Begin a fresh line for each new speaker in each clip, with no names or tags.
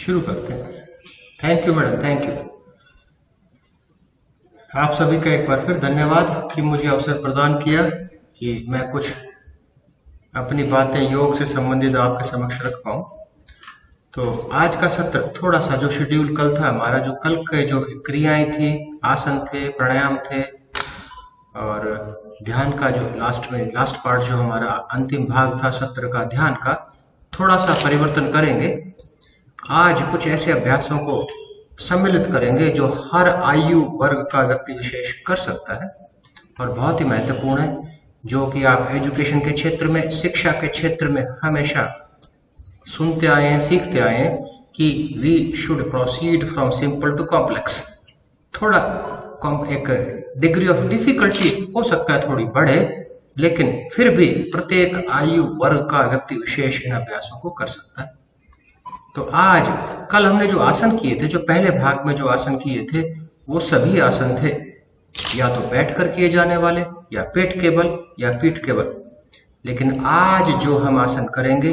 शुरू करते हैं। Thank you madam, thank you. आप सभी का एक बार फिर धन्यवाद कि मुझे अवसर प्रदान किया कि मैं कुछ अपनी बातें योग से संबंधित आपके समक्ष रख पाऊं। तो आज का सत्र थोड़ा सा जो शेड्यूल कल था हमारा, जो कल के जो क्रियाएं थी, आसन थे, प्राणायाम थे और ध्यान का जो लास्ट पार्ट जो हमारा अंतिम भाग था सत्र का ध्यान का, थोड़ा सा परिवर्तन करेंगे। आज कुछ ऐसे अभ्यासों को सम्मिलित करेंगे जो हर आयु वर्ग का व्यक्ति विशेष कर सकता है और बहुत ही महत्वपूर्ण है, जो कि आप एजुकेशन के क्षेत्र में, शिक्षा के क्षेत्र में हमेशा सुनते आए हैं, सीखते आए हैं कि we should proceed from simple to complex. थोड़ा एक डिग्री ऑफ डिफिकल्टी हो सकता है थोड़ी बढ़े, लेकिन फिर भी प्रत्येक आयु वर्ग का व्यक्ति विशेष इन अभ्यासों को कर सकता है। तो आज कल हमने जो आसन किए थे, जो पहले भाग में जो आसन किए थे, वो सभी आसन थे या तो बैठकर किए जाने वाले, या पेट केबल, या पीठ केबल। लेकिन आज जो हम आसन करेंगे,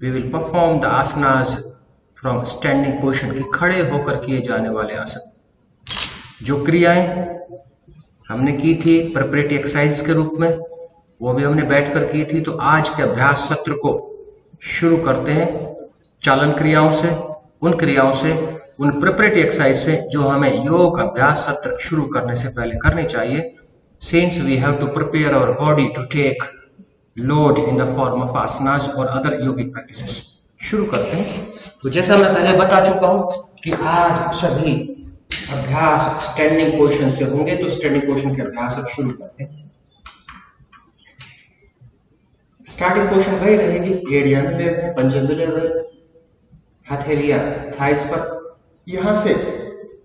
we will perform the asanas from standing position, की खड़े होकर किए जाने वाले आसन। जो क्रियाएं हमने की थी प्रिपरेटरी एक्सरसाइज के रूप में, वो भी हमने बैठकर की थी। तो आज के अभ्यास सत्र को शुरू करते हैं चालन क्रियाओं से, उन क्रियाओं से, उन प्रिपरेटरी एक्सरसाइज से जो हमें योग अभ्यास सत्र शुरू करने से पहले करनी चाहिए, since we have to prepare our body to take load in the form of asanas और अदर योगिक प्रैक्टिसेस। शुरू करते हैं। तो जैसा मैं पहले बता चुका हूं कि आज सभी अभ्यास स्टैंडिंग पोजीशन से होंगे, तो स्टैंडिंग पोजीशन के अभ्यास अब शुरू करते हैं। स्टार्टिंग पोजीशन वही रहेगी, एड़ियां मिले हुए, पंजे मिले हुए, हथेलियां थाइस पर, यहां से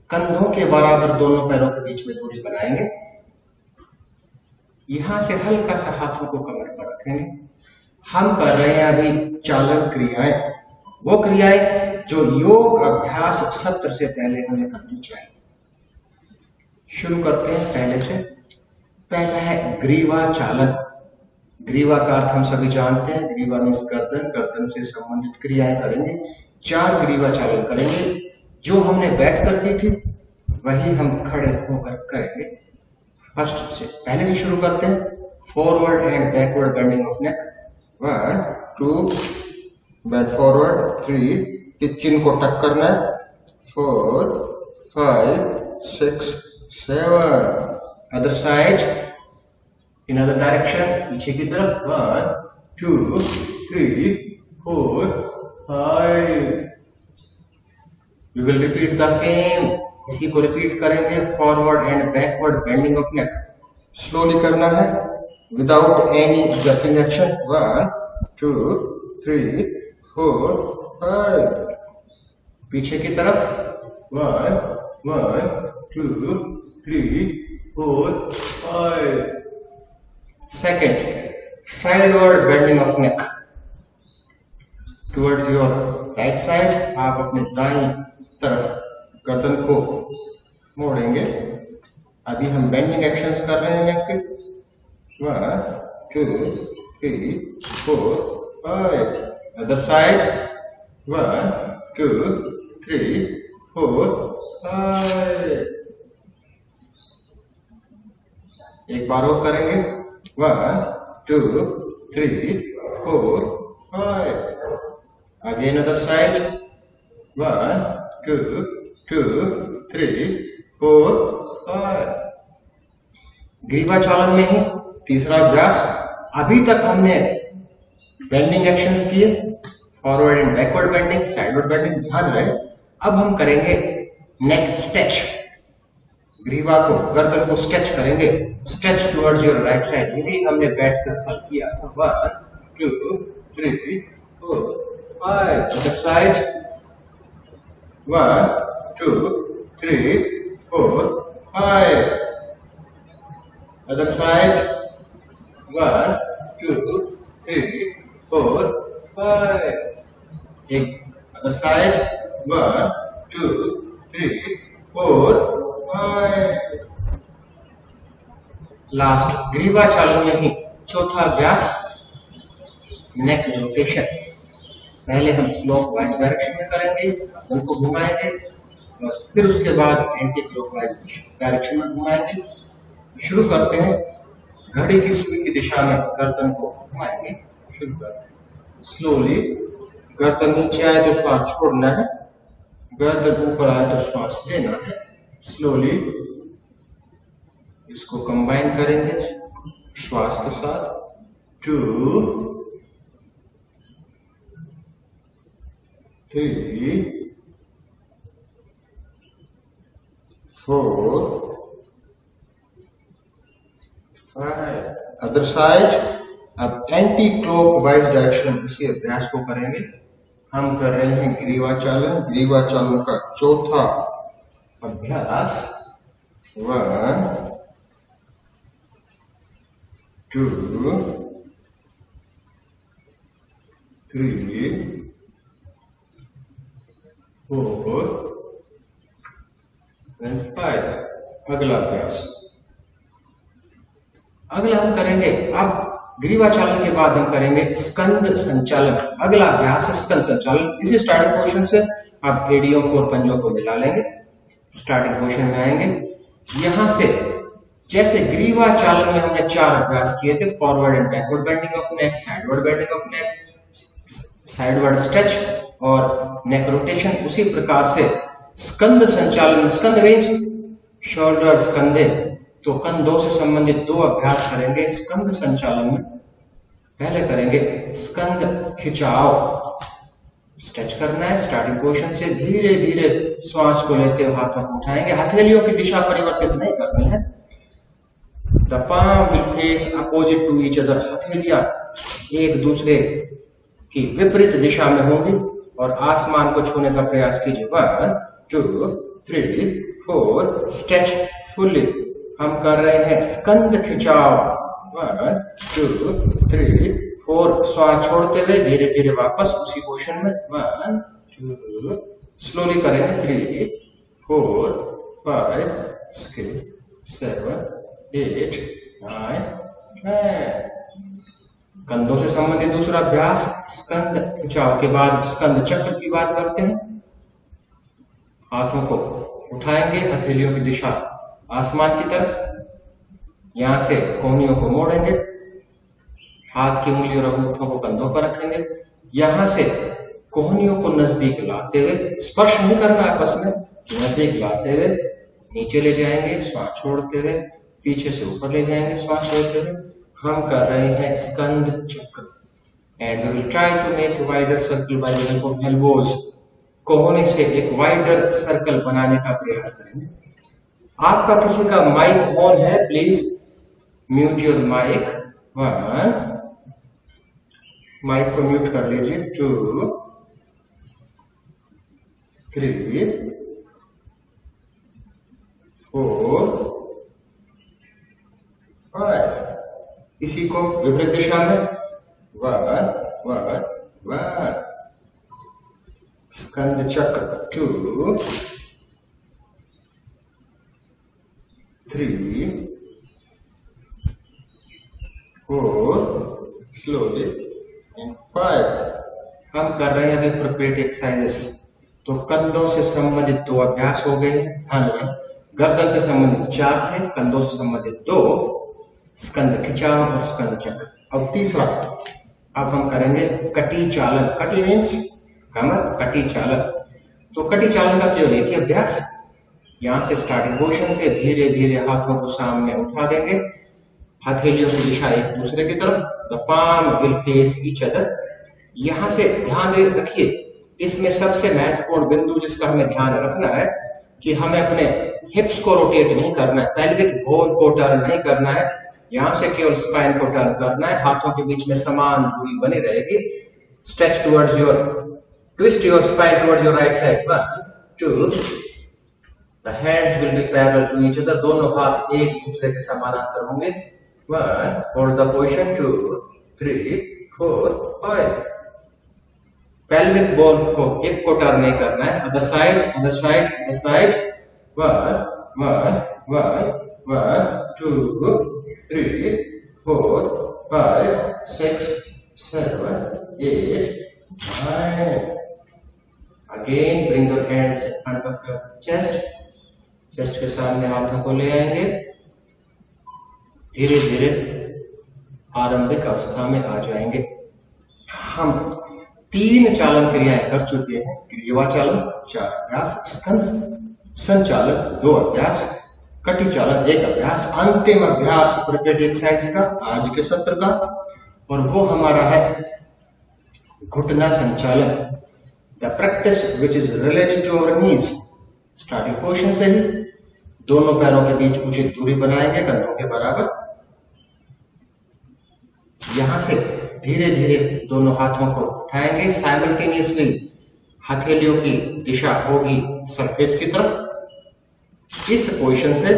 कंधों के बराबर दोनों पैरों के बीच में दूरी बनाएंगे। यहां से हल्का सा हाथों को कमर पर रखेंगे। हम कर रहे हैं अभी चालन क्रियाएं, वो क्रियाएं जो योग अभ्यास सत्र से पहले हमें करनी चाहिए। शुरू करते हैं पहले से। पहला है ग्रीवा चालन। ग्रीवा का अर्थ हम सभी जानते हैं, ग्रीवा मीन्स गर्दन, गर्दन से संबंधित क्रियाएं करेंगे। 4 ग्रीवा चालन करेंगे। जो हमने बैठकर की थी वही हम खड़े होकर करेंगे। फर्स्ट से पहले से शुरू करते हैं। Forward and backward bending of neck. 1 2 bend forward, 3 chin को टक करना है, 4 5 6 7। Other side, in other direction, पीछे की तरफ। 1 2 3 4 5। We will repeat the same, इसी को रिपीट करेंगे। Forward and backward bending of neck slowly करना है विदाउट एनी जंपिंग एक्शन। 1 2 3 4 5। पीछे की तरफ 1 1 2 3 4 5। Second, sideward bending of neck towards your right side. आप अपने दाईं तरफ गर्दन को मोड़ेंगे। अभी हम बेंडिंग एक्शंस कर रहे हैं नेक के। 1 2 3 4 5। Other side 1 2 3 4 5। एक बार और करेंगे। 1 2 3 4 5। Again other side 1 2 3 4 5। ग्रीवा चालन में ही तीसरा अभ्यास। अभी तक हमने बेंडिंग एक्शंस किए, forward and backward bending, sideward bending, ध्यान रहे। अब हम करेंगे नेक स्ट्रेच। ग्रीवा को, गर्दन को स्ट्रेच करेंगे, stretch towards your right side. यही हमने बैठकर कल किया था। 1 2 3 4 5। Other side 1 2 3 4 5। Other side 1 2 3 4 5। एक अदर साइड 1 2 3 4 5। लास्ट ग्रीवा चालन में ही चौथा अभ्यास नेक रोटेशन। पहले हम क्लॉकवाइज डायरेक्शन में करेंगे, गर्दन को घुमाएंगे और फिर उसके बाद एंटी क्लॉकवाइज डायरेक्शन में घुमाएंगे। शुरू करते हैं, घड़ी की सुई की दिशा में गर्दन को घुमाएंगे। शुरू करते हैं स्लोली। गर्दन नीचे आए तो श्वास छोड़ना है, गर्दन ऊपर आए तो श्वास लेना है। स्लोली इसको कंबाइन करेंगे श्वास के साथ। 2 3 4 5। Other side. अब एंटी क्लॉकवाइज डायरेक्शन इसी अभ्यास को करेंगे। हम कर रहे हैं ग्रीवा चालन। ग्रीवा चालन का चौथा अभ्यास। 1 2 3 4 and 5। अगला अभ्यास। अगला हम करेंगे, अब ग्रीवा चालन के बाद हम करेंगे स्कंद संचालन। अगला अभ्यास है स्कंद संचालन। इसी स्टार्टिंग पोजीशन से आप एड़ियों को और पंजों को मिला लेंगे। स्टार्टिंग पोजीशन में आएंगे। यहां से जैसे ग्रीवा चालन में हमने 4 अभ्यास किए थे, forward and backward bending of neck, sideward bending of neck, sideward stretch और नेक रोटेशन, उसी प्रकार से स्कंद संचालन। स्कंद मींस शोल्डर्स, कंधे, तो कंधों से संबंधित 2 अभ्यास करेंगे स्कंद संचालन में। पहले करेंगे स्कंद खिंचाव। स्ट्रेच करना है स्टार्टिंग पोजीशन से, धीरे धीरे श्वास को लेते हुए हाथों को उठाएंगे। हथेलियों की दिशा परिवर्तित नहीं करनी है। The palm will face opposite to each other। हथेलियां एक दूसरे की विपरीत दिशा में होंगी और आसमान को छूने का प्रयास कीजिए। 1 2 3 4। Stretch fully. हम कर रहे हैं स्कंद खिंचाव। 1 2 3 4। श्वास छोड़ते हुए धीरे धीरे वापस उसी पोजीशन में। 1 2। स्लोली करेंगे। 3 4 5 6 7 8 9 10। कंधों से संबंधित दूसरा अभ्यास स्कंद खिंचाव के बाद स्कंद चक्र की बात करते हैं। हाथों को उठाएंगे, हथेलियों की दिशा आसमान की तरफ। यहां से कोहनियों को मोड़ेंगे, हाथ की उंगली और अंगूठों को कंधों पर रखेंगे। यहां से कोहनियों को नजदीक लाते हुए, स्पर्श नहीं करना आपस में, नजदीक लाते हुए नीचे ले जाएंगे श्वास छोड़ते हुए, पीछे से ऊपर ले जाएंगे श्वास छोड़ते हुए। हम कर रहे हैं स्कंद चक्र। And we will try to make wider circle by the help of elbows. कोहनी से एक वाइडर सर्कल बनाने का प्रयास करेंगे। आपका किसी का माइक ऑन है, please mute your mic. 1। Mic को म्यूट कर लीजिए। 2 3 4 5। इसी को विपरीत दिशा में। 1 1 1। स्कंद चक्र। 2 3 4। Slowly and 5। हम कर रहे हैं अभी प्रोक्रिएट एक्सरसाइजेस। तो कंधों से संबंधित 2 अभ्यास हो गए हैं। ध्यान रखें, गर्दन से संबंधित 4 थे, कंधों से संबंधित 2, स्कंद खिंचाव और स्कंद चक्र। अब तीसरा, अब हम करेंगे कटी चालन। कटी मीन्स कमर, कटी चालन। तो कटी चालन का केवल एक ही अभ्यास। यहां से स्टार्टिंग पोजीशन से धीरे धीरे हाथों को सामने उठा देंगे, हथेलियों की दिशा एक दूसरे की तरफ। The palm will face each other. यहां से ध्यान रखिए, इसमें सबसे महत्वपूर्ण बिंदु जिसका हमें ध्यान रखना है कि हमें अपने हिप्स को रोटेट नहीं करना है, पेल्विक बोन को टर्न नहीं करना है। यहां से केवल स्पाइन को टर्न करना है। हाथों के बीच में समान दूरी बनी रहेगी। Stretch towards your, twist your spine towards your right side. 1 2। The hands will be parallel to each other. दोनों हाथ एक दूसरे के समानांतर होंगे। 1। Hold the position. 2 3 4 5। Pelvic bone को हिप को टर्न नहीं करना है। Other side, other side, other side. 1 1 1 1 2 3 4 5 6 7 8 9 chest, chest के सामने हाथों को ले आएंगे, धीरे धीरे आरंभिक अवस्था में आ जाएंगे। हम 3 चालन क्रियाएं कर चुके हैं, ग्रीवा चालन 4 अभ्यास, स्कंध संचालन 2 अभ्यास, कटी चालन 1 अभ्यास, अंतिम अभ्यास प्रिपरेटरी एक्सरसाइज का आज के सत्र का, और वो हमारा है घुटना संचालन, the practice which is related to our knees. Starting position से ही दोनों पैरों के बीच उचित दूरी बनाएंगे कंधों के बराबर। यहां से धीरे धीरे दोनों हाथों को उठाएंगे, साइमल्टेनियसली हथेलियों की दिशा होगी सरफेस की तरफ। इस पोजीशन से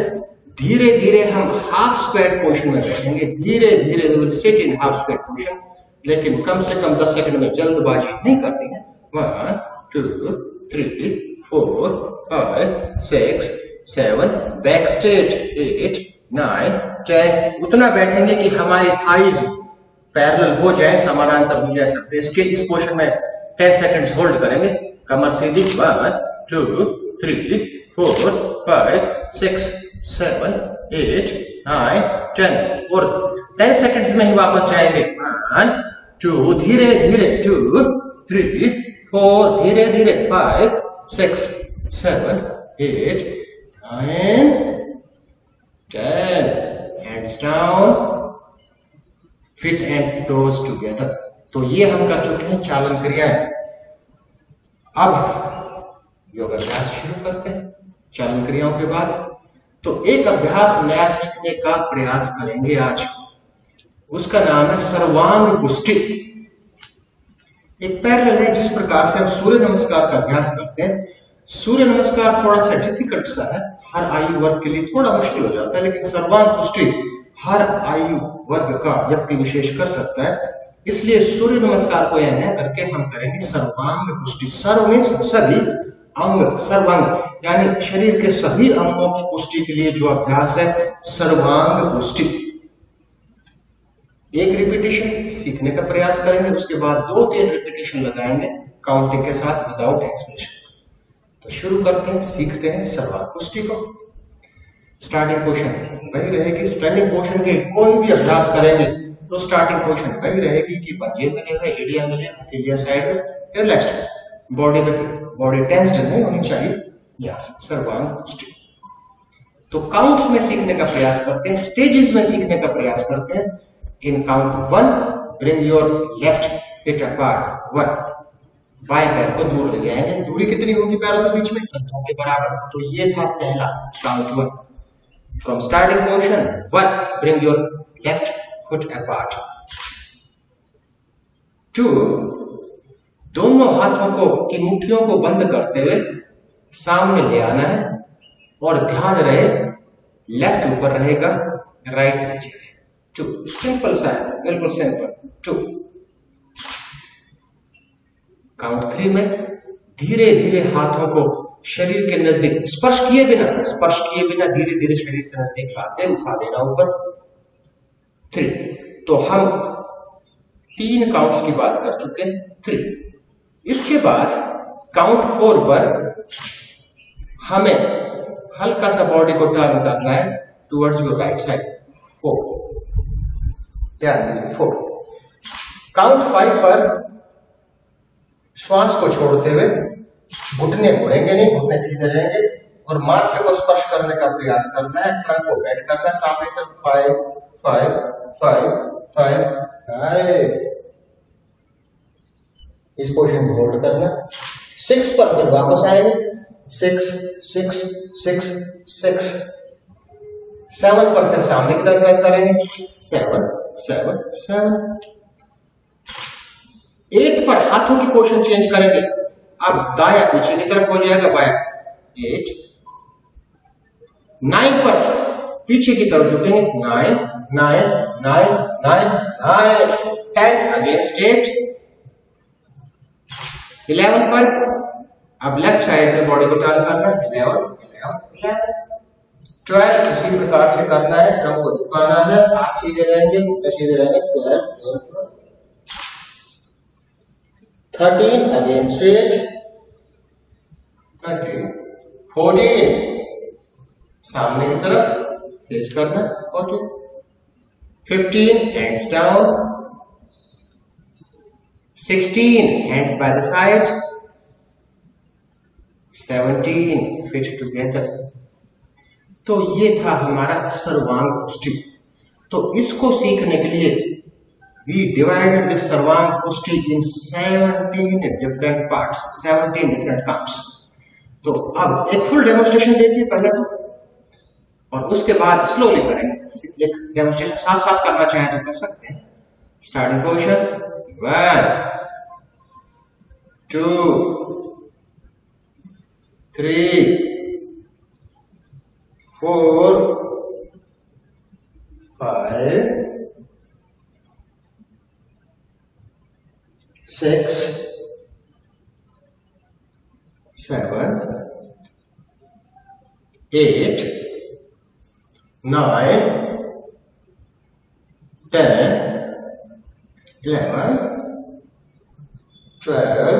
धीरे धीरे हम हाफ स्क्वाट पोजीशन में बैठेंगे, धीरे धीरे we will sit in half squat position, लेकिन कम से कम 10 सेकंड में जल्दबाजी नहीं करनी है। 1 2 3 4 5 6 7 बैक स्ट्रेट 8 9 10। उतना बैठेंगे कि हमारी थाइज पैरेलल हो जाए, समानांतर हो जाए सरफेस के। इस पोजीशन में 10 सेकंड्स होल्ड करेंगे, कमर सीधी। 1 2 3 4 5 6 7 8 9 10, और 10 सेकंड्स में ही वापस जाएंगे। 1 2 धीरे धीरे 2 3 4 धीरे धीरे 5 6 7 8 9 10। Hands down, fit and toes together. तो ये हम कर चुके हैं चालन क्रियाएं। अब योगाभ्यास शुरू करते हैं चालन क्रियाओं के बाद। तो एक अभ्यास नया सीखने का प्रयास करेंगे आज, उसका नाम है सर्वांग पुष्टि। एक पैरेलल है जिस प्रकार से हम सूर्य नमस्कार का अभ्यास करते हैं। सूर्य नमस्कार थोड़ा सा डिफिकल्ट सा है, हर आयु वर्ग के लिए थोड़ा मुश्किल हो जाता है, लेकिन सर्वांग पुष्टि हर आयु वर्ग का व्यक्ति विशेष कर सकता है। इसलिए सूर्य नमस्कार को यह न करके हम करेंगे सर्वांग पुष्टि। सर्व में सभी, अंग सर्वांग यानी शरीर के सभी अंगों की पुष्टि के लिए जो अभ्यास है सर्वांग पुष्टि। एक रिपीटेशन सीखने का प्रयास करेंगे, उसके बाद 2-3 रिपीटेशन लगाएंगे काउंटिंग के साथ, विदाउट एक्सप्लेनेशन। तो शुरू करते हैं, सीखते हैं सर्वांग पुष्टि को। स्टार्टिंग पोजीशन वही रहेगी, स्टैंडिंग पोजीशन के कोई भी अभ्यास करेंगे तो स्टार्टिंग पोजीशन वही रहेगी कि पंजे मिले हुए, एडिया मिले, हथेलियां साइड में, रिलैक्स्ड, बॉडी टेंस्ड नहीं होनी चाहिए। यस, सर्वांग पुष्टि। तो काउंट्स में सीखने का प्रयास करते हैं, स्टेजेस में सीखने का प्रयास करते हैं। In count 1 bring your left feet apart 1, बाएं पैर को दूर ले जाएंगे। दूरी कितनी होगी पैरों के बीच में? कंधों के बराबर। तो ये था पहला count 1। From starting position 1, bring your left foot apart. 2, दोनों हाथों को की मुट्ठियों को बंद करते हुए सामने ले आना है, और ध्यान रहे लेफ्ट ऊपर रहेगा, राइट नीचे। 2, सिंपल सा है, बिल्कुल सिंपल। 2, काउंट 3 में धीरे धीरे हाथों को शरीर के नजदीक स्पर्श किए बिना धीरे धीरे शरीर के नजदीक लाते, उठा देना ऊपर। 3, तो हम 3 काउंट्स की बात कर चुके हैं। 3, इसके बाद काउंट 4 पर हमें हल्का सा बॉडी को टर्न करना है टुवर्ड्स योर राइट साइड। 4, ध्यान दीजिए 4। काउंट 5 पर श्वास को छोड़ते हुए घुटने मुड़ेंगे नहीं, घुटने सीधे रहेंगे, और माथे को स्पर्श करने का प्रयास करना है, ट्रंक को बेंड करना है सामने तरफ। 5 5 5 5 इस पोजीशन को होल्ड करना। 6 पर फिर वापस आएंगे, 6 6 6 6। 7 पर फिर सामने की तरफ रन करेंगे, 7 7 7। 8 पर हाथों की पोजीशन चेंज करेंगे, अब दाया पीछे की तरफ हो जाएगा, बाया 8। 9 पर पीछे की तरफ झुकेंगे, 9 9 9 9 9। 10 अगेंस्ट 8। 11 पर अब लेफ्ट साइड में बॉडी को टर्न करना, 11 11 11। 12 इसी प्रकार से करना है, ट्रंक को झुकाना है, हाथ सीधे रहेंगे, घुटने सीधे रहेंगे। 12 13 अगेन स्ट्रेट। 13 14 सामने की तरफ फेस करना, 14, 15 hands down, 16 hands by the side, 17 fit together। तो ये था हमारा सर्वांग पुष्टि। तो इसको सीखने के लिए we divided the सर्वांग पुष्टि in 17 different parts, 17 different counts। तो अब एक फुल डेमोन्स्ट्रेशन देखिए पहले तो, और उसके बाद स्लोली करेंगे। एक डेमोन्स्ट्रेशन साथ साथ करना चाहें तो कर सकते हैं। Starting position 1 2 3 4 5 6 7 8 9 10 11 12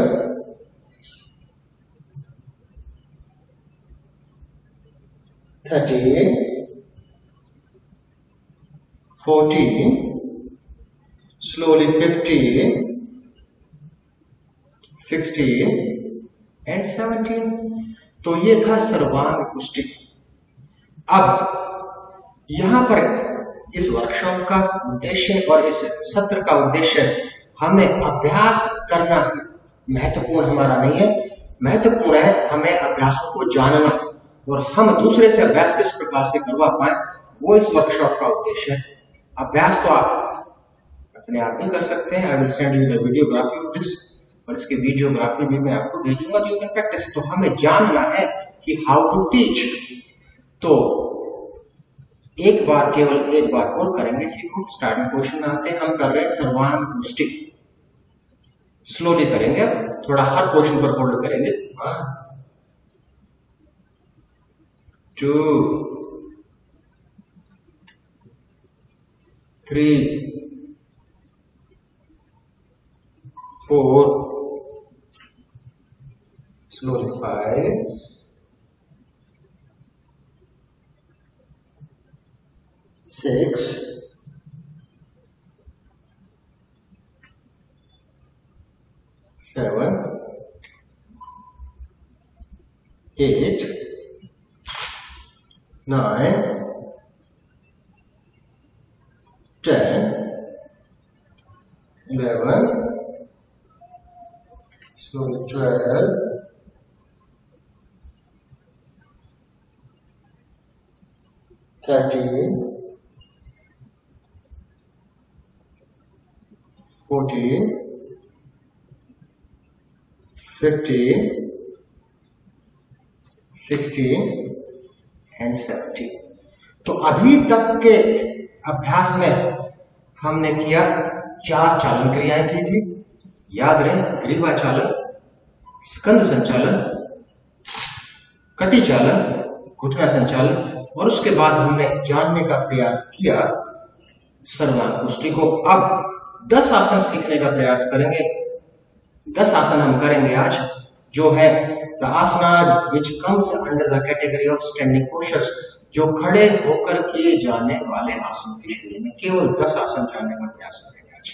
13 14 slowly 15 16 and 17। तो ये था सर्वांग पुष्टि। अब यहां पर इस वर्कशॉप का उद्देश्य और इस सत्र का उद्देश्य हमें अभ्यास करना महत्वपूर्ण हमारा नहीं है, महत्वपूर्ण है हमें अभ्यासों को जानना और हम दूसरे से अभ्यास किस प्रकार से करवा पाए, वो इस वर्कशॉप का उद्देश्य है। अभ्यास तो आप अपने आप ही कर सकते हैं। I will send you the videography of this, और इसकी वीडियोग्राफी भी मैं आपको भेजूंगा, जो कैन प्रैक्टिस। तो हमें जानना है कि हाउ टू टीच। तो एक बार, केवल एक बार और करेंगे इसी को। स्टार्टिंग पोर्शन में आते हैं, हम कर रहे हैं सर्वांग पुष्टि। स्लोली करेंगे, अब थोड़ा हर पोर्शन पर होल्ड करेंगे। 1 2 3 4 slowly 5 6 7 8 9 10 11 slowly 12 13 14 15 16 and 17। तो अभी तक के अभ्यास में हमने किया 4 चालन क्रियाएं की थी। याद रहे, ग्रीवा चालन, स्कंद संचालन, कटी चालन, घुटना संचालन, और उसके बाद हमने जानने का प्रयास किया सर्वांग पुष्टि को। अब 10 आसन सीखने का प्रयास करेंगे। 10 आसन हम करेंगे आज, जो है the asanas which comes under the category of standing postures, जो खड़े होकर किए जाने वाले आसनों की श्रेणी में। केवल 10 आसन जानने का प्रयास करेंगे आज।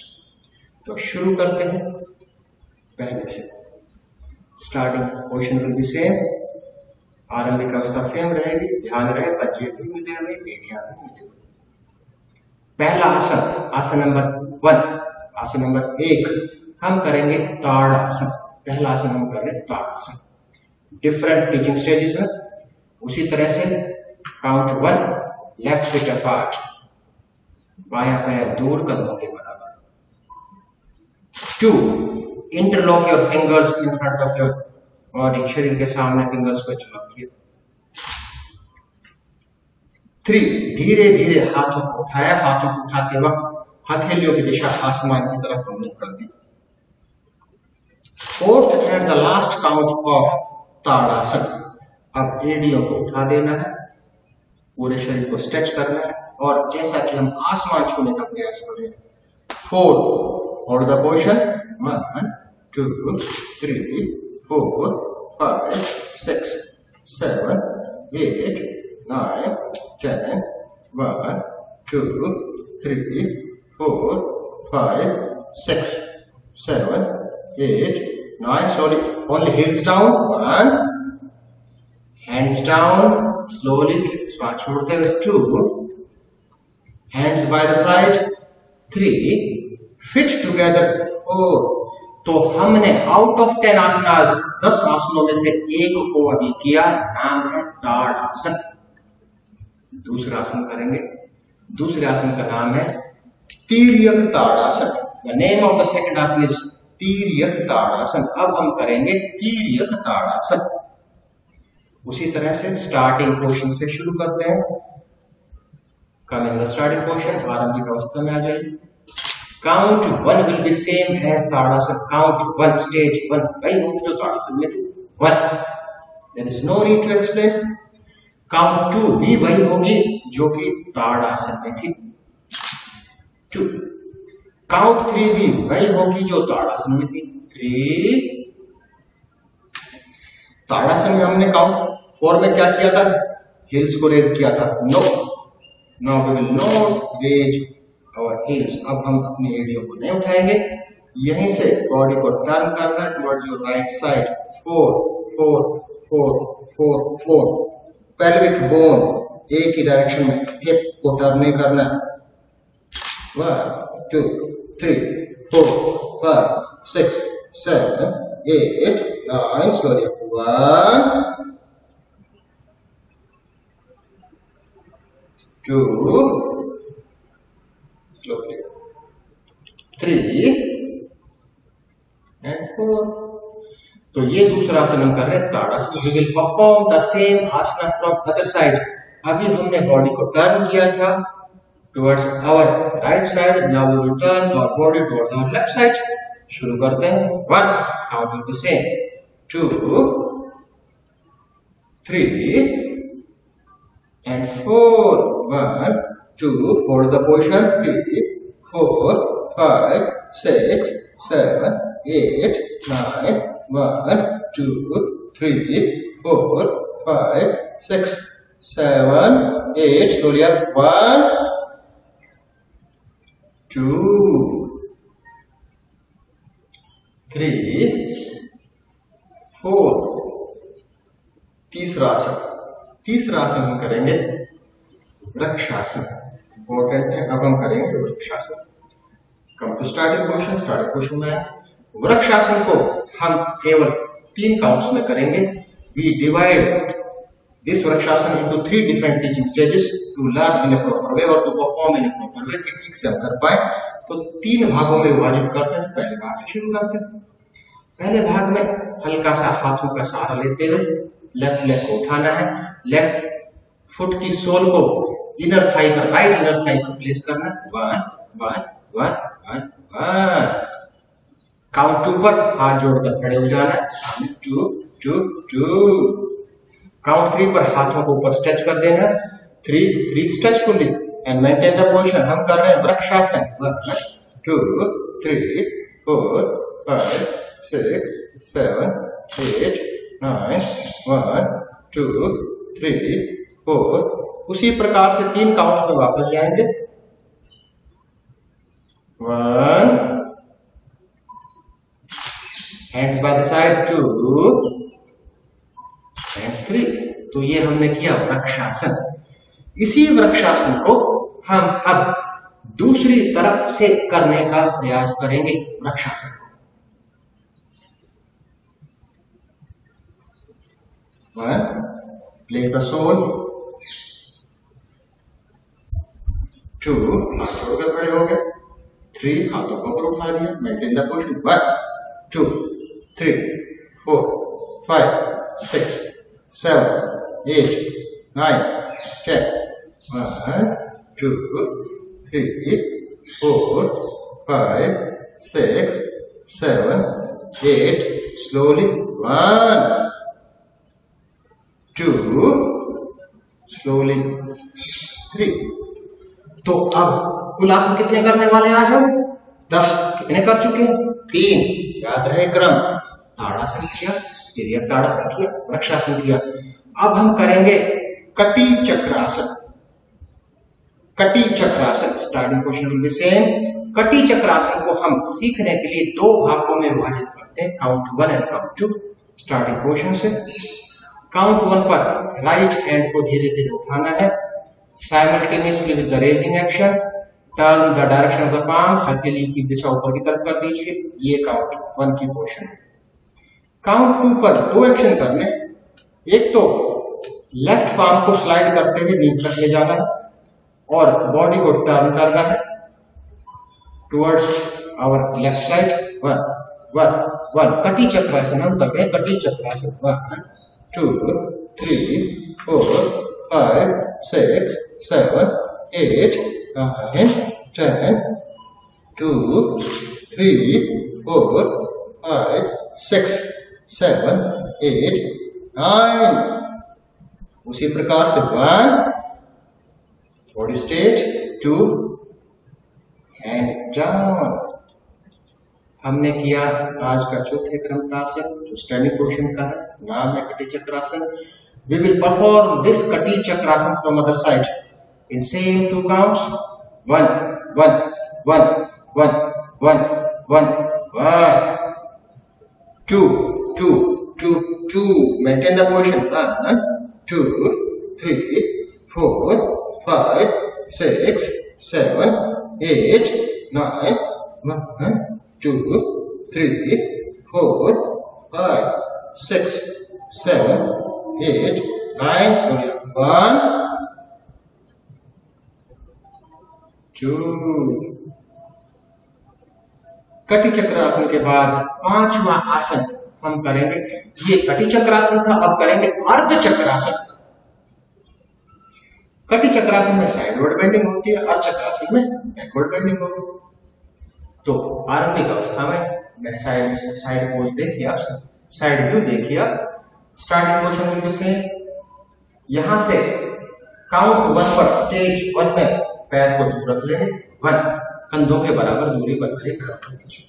तो शुरू करते हैं पहले से। Starting position will be same, आरंभिक अवस्था सेम रहेगी। ध्यान रहे पंजे भी मिले हुए, एड़ियां भी मिले हुए। पहला आसन, आसन नंबर 1, आसन नंबर 1 हम करेंगे ताड़ आसन। पहला आसन हम करेंगे ताड़ आसन। डिफरेंट टीचिंग स्टेजेस में उसी तरह से काउंट 1, लेफ्ट फीट अपार्ट, बायां पैर दूर कदमों के बराबर। 2, interlock your fingers in front of your body, शरीर के सामने फिंगर्स को चिपकिए। 3, धीरे धीरे हाथों को उठाया, हाथों को उठाते वक्त हथेलियों की दिशा आसमान की तरफ हमने कर दी। 4th and the last count of Tadasana, अब एड़ियों को उठा देना है, पूरे शरीर को स्ट्रेच करना है, और जैसा कि हम आसमान छूने का प्रयास कर रहे हैं। 4, hold the position, 1 2 3 4 5 6 7, 8, 9, 10, 1, 2, 3, 4, 5, 6, 7, 8, 9. Slowly, only heels down. 1, hands down. Slowly, श्वास छोड़ते हुए. 2, hands by the side. 3, fit together. 4. तो हमने आउट ऑफ 10 आसनास 10 आसनों में से एक को अभी किया, नाम है ताड़ासन. दूसरा आसन करेंगे. दूसरे आसन का नाम है Tiryak Tadasana. The name of the second asana is Tiryak Tadasana. अब हम करेंगे तिर्यक ताड़ासन. उसी तरह से स्टार्टिंग पोर्शन से शुरू करते हैं. कमिंग द स्टार्टिंग पोर्शन, आरंभिक अवस्था में आ जाइए. Count 1 will be same as tadasana. Count 1, stage 1 वही होगी जो ताड़ासन में थी. 1. There is no need to explain. Count 2 भी वही होगी जो कि ताड़ासन में थी. 2. Count 3 भी वही होगी जो ताड़ासन में थी. 3. ताड़ासन में हमने काउंट 4 में क्या किया था? हिल्स को रेज किया था. No. Now we will not raise our heels. अब हम अपनी एडियो को नहीं उठाएंगे. यहीं से बॉडी को टर्न करना towards your right side. 4, 4, 4, 4, 4. Pelvic bone एक ही डायरेक्शन में. हिप को टर्न नहीं करना. 1, 2, 3, 4, 5, 6, 7, 8, 9. Slowly. 1, 2, slowly. 3 and 4. तो ये दूसरा आसन हम कर रहे हैं ताड़ासन. We will perform the same asana from other side. अभी हमने बॉडी को टर्न किया था towards our right side. Now we will turn our body towards our left side. शुरू करते हैं. 1, count will be same. 2, 3 and 4. 1, 2, hold the position. 3, 4, 5, 6, 7, 8, 9. 1, 2, 3, 4, 5, 6, 7, 8. Slowly up. 1, 2, 3, 4. तीसरा आसन. तीसरा आसन हम करेंगे वृक्षासन. इंपॉर्टेंट है. अब हम करेंगे Vrikshasana. Come to starting position. Starting position में वृक्षासन को हम केवल 3 काउंट्स में करेंगे. We divide this Vrikshasana into 3 different teaching stages to learn in a proper way और to perform in a proper way. कि ठीक से हम कर पाए. तो 3 भागों में विभाजित करते हैं. पहले भाग से शुरू करते हैं. पहले भाग में हल्का सा हाथों का सहारा लेते हुए लेफ्ट लेग को उठाना है. लेफ्ट फुट की सोल को इनर थाई पर, राइट इनर थाई पर प्लेस करना. 1, 1, 1, 1, 1. काउंट 2 पर हाथ जोड़कर खड़े हो जाना है. 2, 2, 2. काउंट 3 पर हाथों को ऊपर स्ट्रेच कर देना. 3, 3 stretch fully and maintain the position. हम कर रहे हैं वृक्षासन. 1, 2, 3, 4, 5, 6, 7, 8, 9. 1, 2, 3, 4. उसी प्रकार से 3 काउंट्स में वापस जाएंगे. 1, hands by the side. 2 and 3. तो ये हमने किया वृक्षासन. इसी वृक्षासन को हम अब दूसरी तरफ से करने का प्रयास करेंगे. Vrikshasana 1, place the sole. 2, हाथ छोड़कर खड़े हो गए. 3, हाथों को ऊपर उठा दिया. Maintain the position. 1, 2, 3, 4, 5, 6, 7, 8, 9, 10. 1, 2, 3, 4, 5, 6, 7, 8. Slowly. 1, 2, slowly. 3. तो अब कुल आसन कितने करने वाले हैं आज हम? 10. कितने कर चुके हैं? 3. याद रहे क्रम. ताड़ासन किया, तिर्यक ताड़ासन किया, वृक्षासन किया. अब हम करेंगे Kati Chakrasana. Kati Chakrasana starting position will be same. Kati Chakrasana को हम सीखने के लिए दो भागों में विभाजित करते हैं, count 1 and count 2। Starting position से काउंट 1 पर राइट हैंड को धीरे धीरे उठाना है, simultaneously with the raising action, turn the direction of the palm, हथेली की दिशा ऊपर की तरफ कर दीजिए। ये काउंट 1 की पोजीशन है। काउंट 2 पर दो एक्शन करने, एक तो लेफ्ट पाम को स्लाइड करते हुए नीचे तक ले जाना है और बॉडी को टर्न करना है टुवर्ड्स आवर लेफ्ट साइड। 1 कटी चक्रासन हम कर रहे हैं। कटी चक्रासन 1 2 3 4 5 6 7 8 9 10 2 3 4 5 6 7 8 9। उसी प्रकार से 1 बॉडी स्टेट, 2 हैंड डाउन। हमने किया आज का चौथे क्रम का आसन जो स्टैंडिंग पोजीशन का है, नाम है Kati Chakrasana. We will perform this Kati Chakrasana from other side in same 2 counts. 1 1 1 1 1 1 1 2 2 2 2 maintain the position। 1 2 3 4 5 6 7 8 9 1 2 3 4 5 6 7 8 9 sorry 1 2। कटी चक्रासन के बाद 5वां आसन हम करेंगे। ये कटी चक्रासन था, अब करेंगे अर्ध चक्रासन। कटी चक्रासन में साइडवर्ड बेंडिंग होती है, अर्ध चक्रासन में बैकवर्ड बेंडिंग होगी। तो आरंभिक अवस्था में मैं साइड पोज देखिए, आप साइड व्यू देखिए। आप starting position will be same. यहां से काउंट 1 पर स्टेज 1 में पैर को दूर रख लेंगे। 1 कंधों के बराबर दूरी बनाइए पैर के।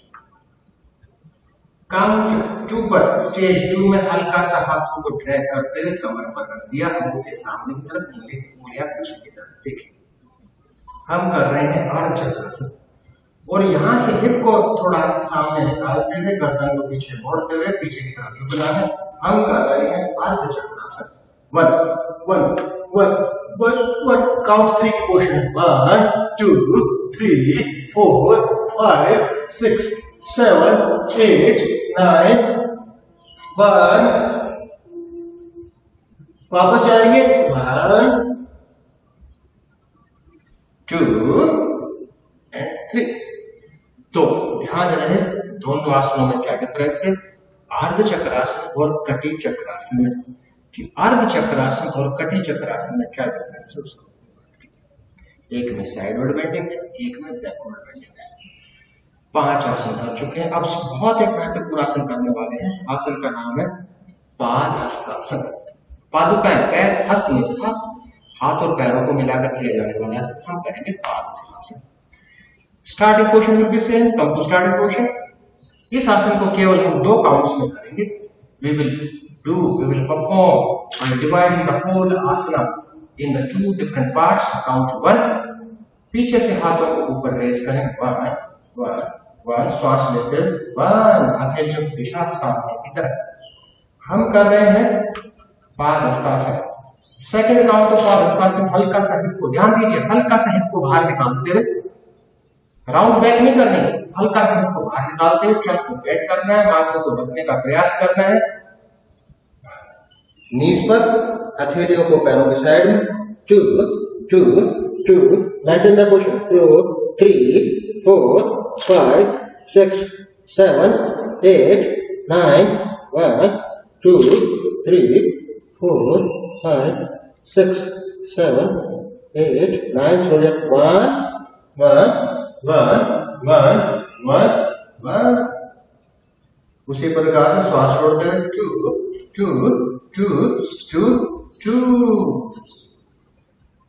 काउंट 2 पर स्टेज 2 में हल्का सा हाथों को ड्रैग करते हुए कमर पर रख दिया, मुंह के सामने की तरफ, उंगलियां पीछे की तरफ। देखिए हम कर रहे हैं अर्ध चक्रासन और यहां से हिप को थोड़ा सामने निकालते हुए गर्दन को पीछे मोड़ते हुए पीछे की तरफ झुकना है। हम कर रहे हैं अर्ध चक्रासन। 1 1 1 1 1 काउंट 3 पोजीशन। 1 2 3 4 5 6 7 8 9 1। वापस जाएंगे। 1 2 एंड 3। तो ध्यान रहे दोनों आसनों में क्या डिफरेंस है, अर्ध चक्रासन और कटी चक्रासन में। कि अर्ध चक्रासन और कटी चक्रासन में क्या डिफरेंस है उसको। एक में साइडवर्ड बेंडिंग है, एक में बैकवर्ड बेंडिंग है। 5 आसन कर चुके हैं। अब बहुत एक महत्वपूर्ण आसन करने वाले हैं। आसन का नाम है पादहस्तासन। पादुकाएं पैर, हस्त में साथ, हाथ और पैरों को मिलाकर किया जाने वाला आसन हम करेंगे पादहस्तासन। Starting position will be same. Come to starting position. इस आसन को केवल हम 2 काउंट्स में करेंगे। We will perform by dividing the whole asana in the 2 different parts. Count 1, पीछे से हाथों को ऊपर रेज करें। 1 1 1 श्वास लेते 1, हथेलियों की दिशा सामने की तरफ। हम कर रहे हैं padahastasana. Second count of padahastasana, हल्का सा हिप को, ध्यान दीजिए, हल्का सा हिप को बाहर निकालते हुए, राउंड बैक नहीं करनी, हल्का सा हिप को बाहर निकालते हुए ट्रक को बेंड करना है, माथे को रखने का प्रयास करना है नीज पर, हथेलियों को पैरों के साइड में। 2 2 2 maintain the position। 2 3 4 5 6 7 8 9 1 2 3 4 5 6 7 8 9 sorry 1 1 1 1 1 1। उसी प्रकार से श्वास छोड़ते हैं। 2 2 2 2 2।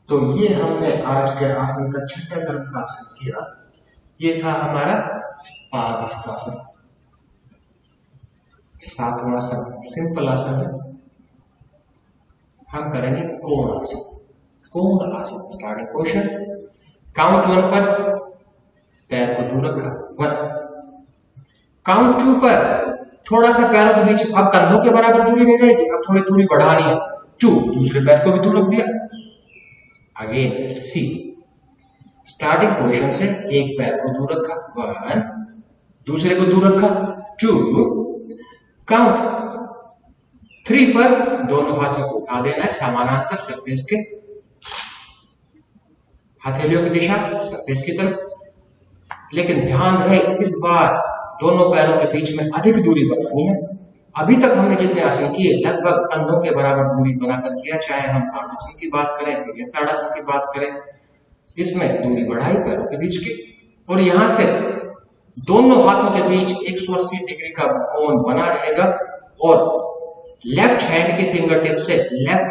तो ये हमने आज के आसन का 6ठा क्रम का आसन किया। ये था हमारा पादहस्तासन। 7वां आसन सिंपल आसन है। हम करेंगे कोण आसन। कोण आसन स्टार्टिंग पोजीशन, काउंट 1 पर पैर को दूर रखा 1, काउंट 2 पर थोड़ा सा पैरों के बीच, अब कंधों के बराबर दूरी नहीं रहेगी, अब थोड़ी दूरी बढ़ानी है 2, दूसरे पैर को भी दूर रख दिया। अगेन सी, स्टार्टिंग पोजीशन से एक पैर को दूर रखा 1, दूसरे को दूर रखा 2, काउंट 3 पर दोनों हाथों को उठा देना है समानांतर सरफेस के, हथेलियों की दिशा सरफेस की तरफ। लेकिन ध्यान रहे इस बार दोनों पैरों के बीच में अधिक दूरी बनानी है। अभी तक हमने जितने आसन किए लगभग कंधों के बराबर दूरी बनाकर किया, चाहे हम ताड़ासन की बात करें तो ताड़ासन की बात करें, इसमें दूरी बढ़ाई पैरों के बीच की, और यहां से दोनों हाथों के बीच 180 डिग्री का कोण बना रहेगा और लेफ्ट हैंड के फिंगर टिप से लेफ्ट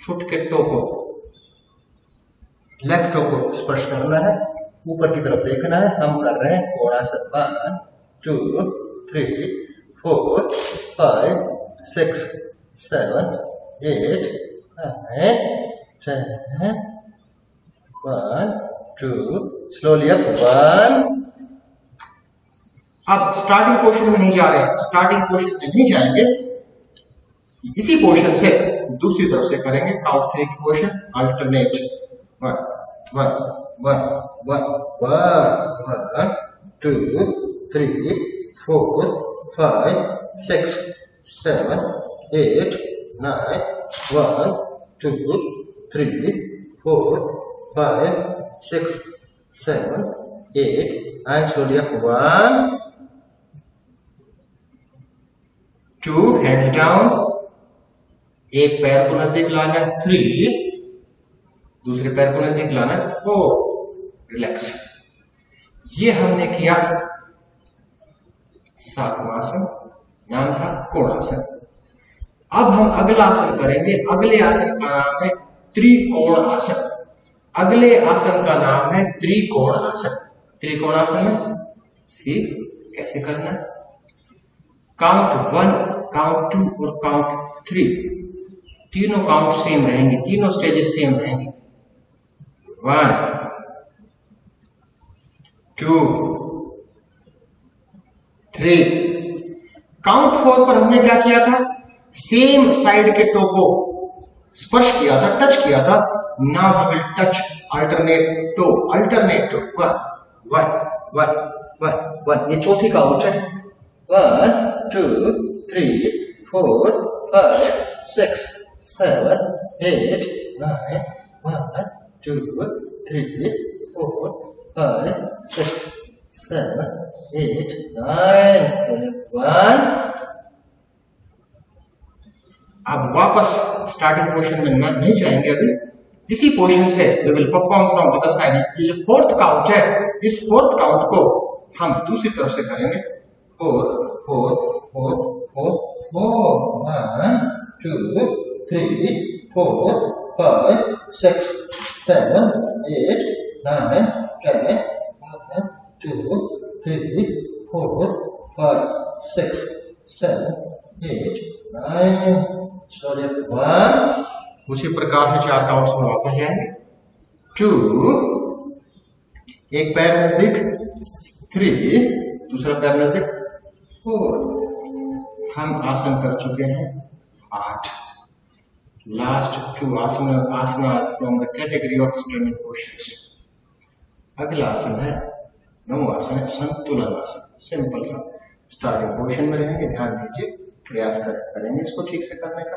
फुट के टो को, लेफ्ट टो को स्पर्श करना है, ऊपर की तरफ देखना है। हम कर रहे हैं कोणासन 1 2 3 4 5 6 7 8 9 10 1 2, स्लोली अप 1। अब स्टार्टिंग पोजीशन में नहीं जा रहे हैं, स्टार्टिंग पोजीशन में नहीं जाएंगे, इसी पोजीशन से दूसरी तरफ से करेंगे काउंट 3 की position, alternate 1 1 1 1 1 2 3 4 5 6 7 8 9 1 2 3 4 5 6 7 8 and slowly up 1 2, hands down, एक पैर को नजदीक लाना 3, दूसरे पैर को नजदीक लाना 4, रिलैक्स। ये हमने किया 7वां आसन, नाम था कोणासन। अब हम अगला आसन करेंगे, अगले आसन का नाम है त्रिकोण आसन। अगले आसन का नाम है त्रिकोण आसन। त्रिकोण आसन में सी कैसे करना है, काउंट 1, काउंट 2 और काउंट 3, तीनों काउंट सेम रहेंगे, तीनों स्टेजेस सेम रहेंगे। 1 2 3, काउंट 4 पर हमने क्या किया था, सेम साइड के टो को स्पर्श किया था, टच किया था, now we will touch alternate toe 1 1 1 1, ये चौथी काउंट है। 1 2 3 4 5 6 7 8 9 1 2 3 4 5 6 7 8 9 1। अब वापस स्टार्टिंग पोजीशन में नहीं जाएंगे, अभी इसी पोजीशन से we will perform from other side. ये जो फोर्थ काउंट है, इस फोर्थ काउंट को हम दूसरी तरफ से करेंगे। 4 4 4 4 4 1 2 3 4 5 6 7 8 9 10 1 2 3 4 5 6 7 8 9, सॉरी 1। उसी प्रकार से 4 काउंट्स में वापस जाएंगे। 2, एक पैर नजदीक 3, दूसरा पैर नजदीक 4। हम आसन कर चुके हैं 8। Last 2 asanas from the category of standing postures. अगला आसन है 9वां आसन है संतुलन आसन। सिंपल सा स्टार्टिंग पोजीशन में रहेंगे, ध्यान दीजिए, प्रयास करेंगे इसको ठीक से करने का।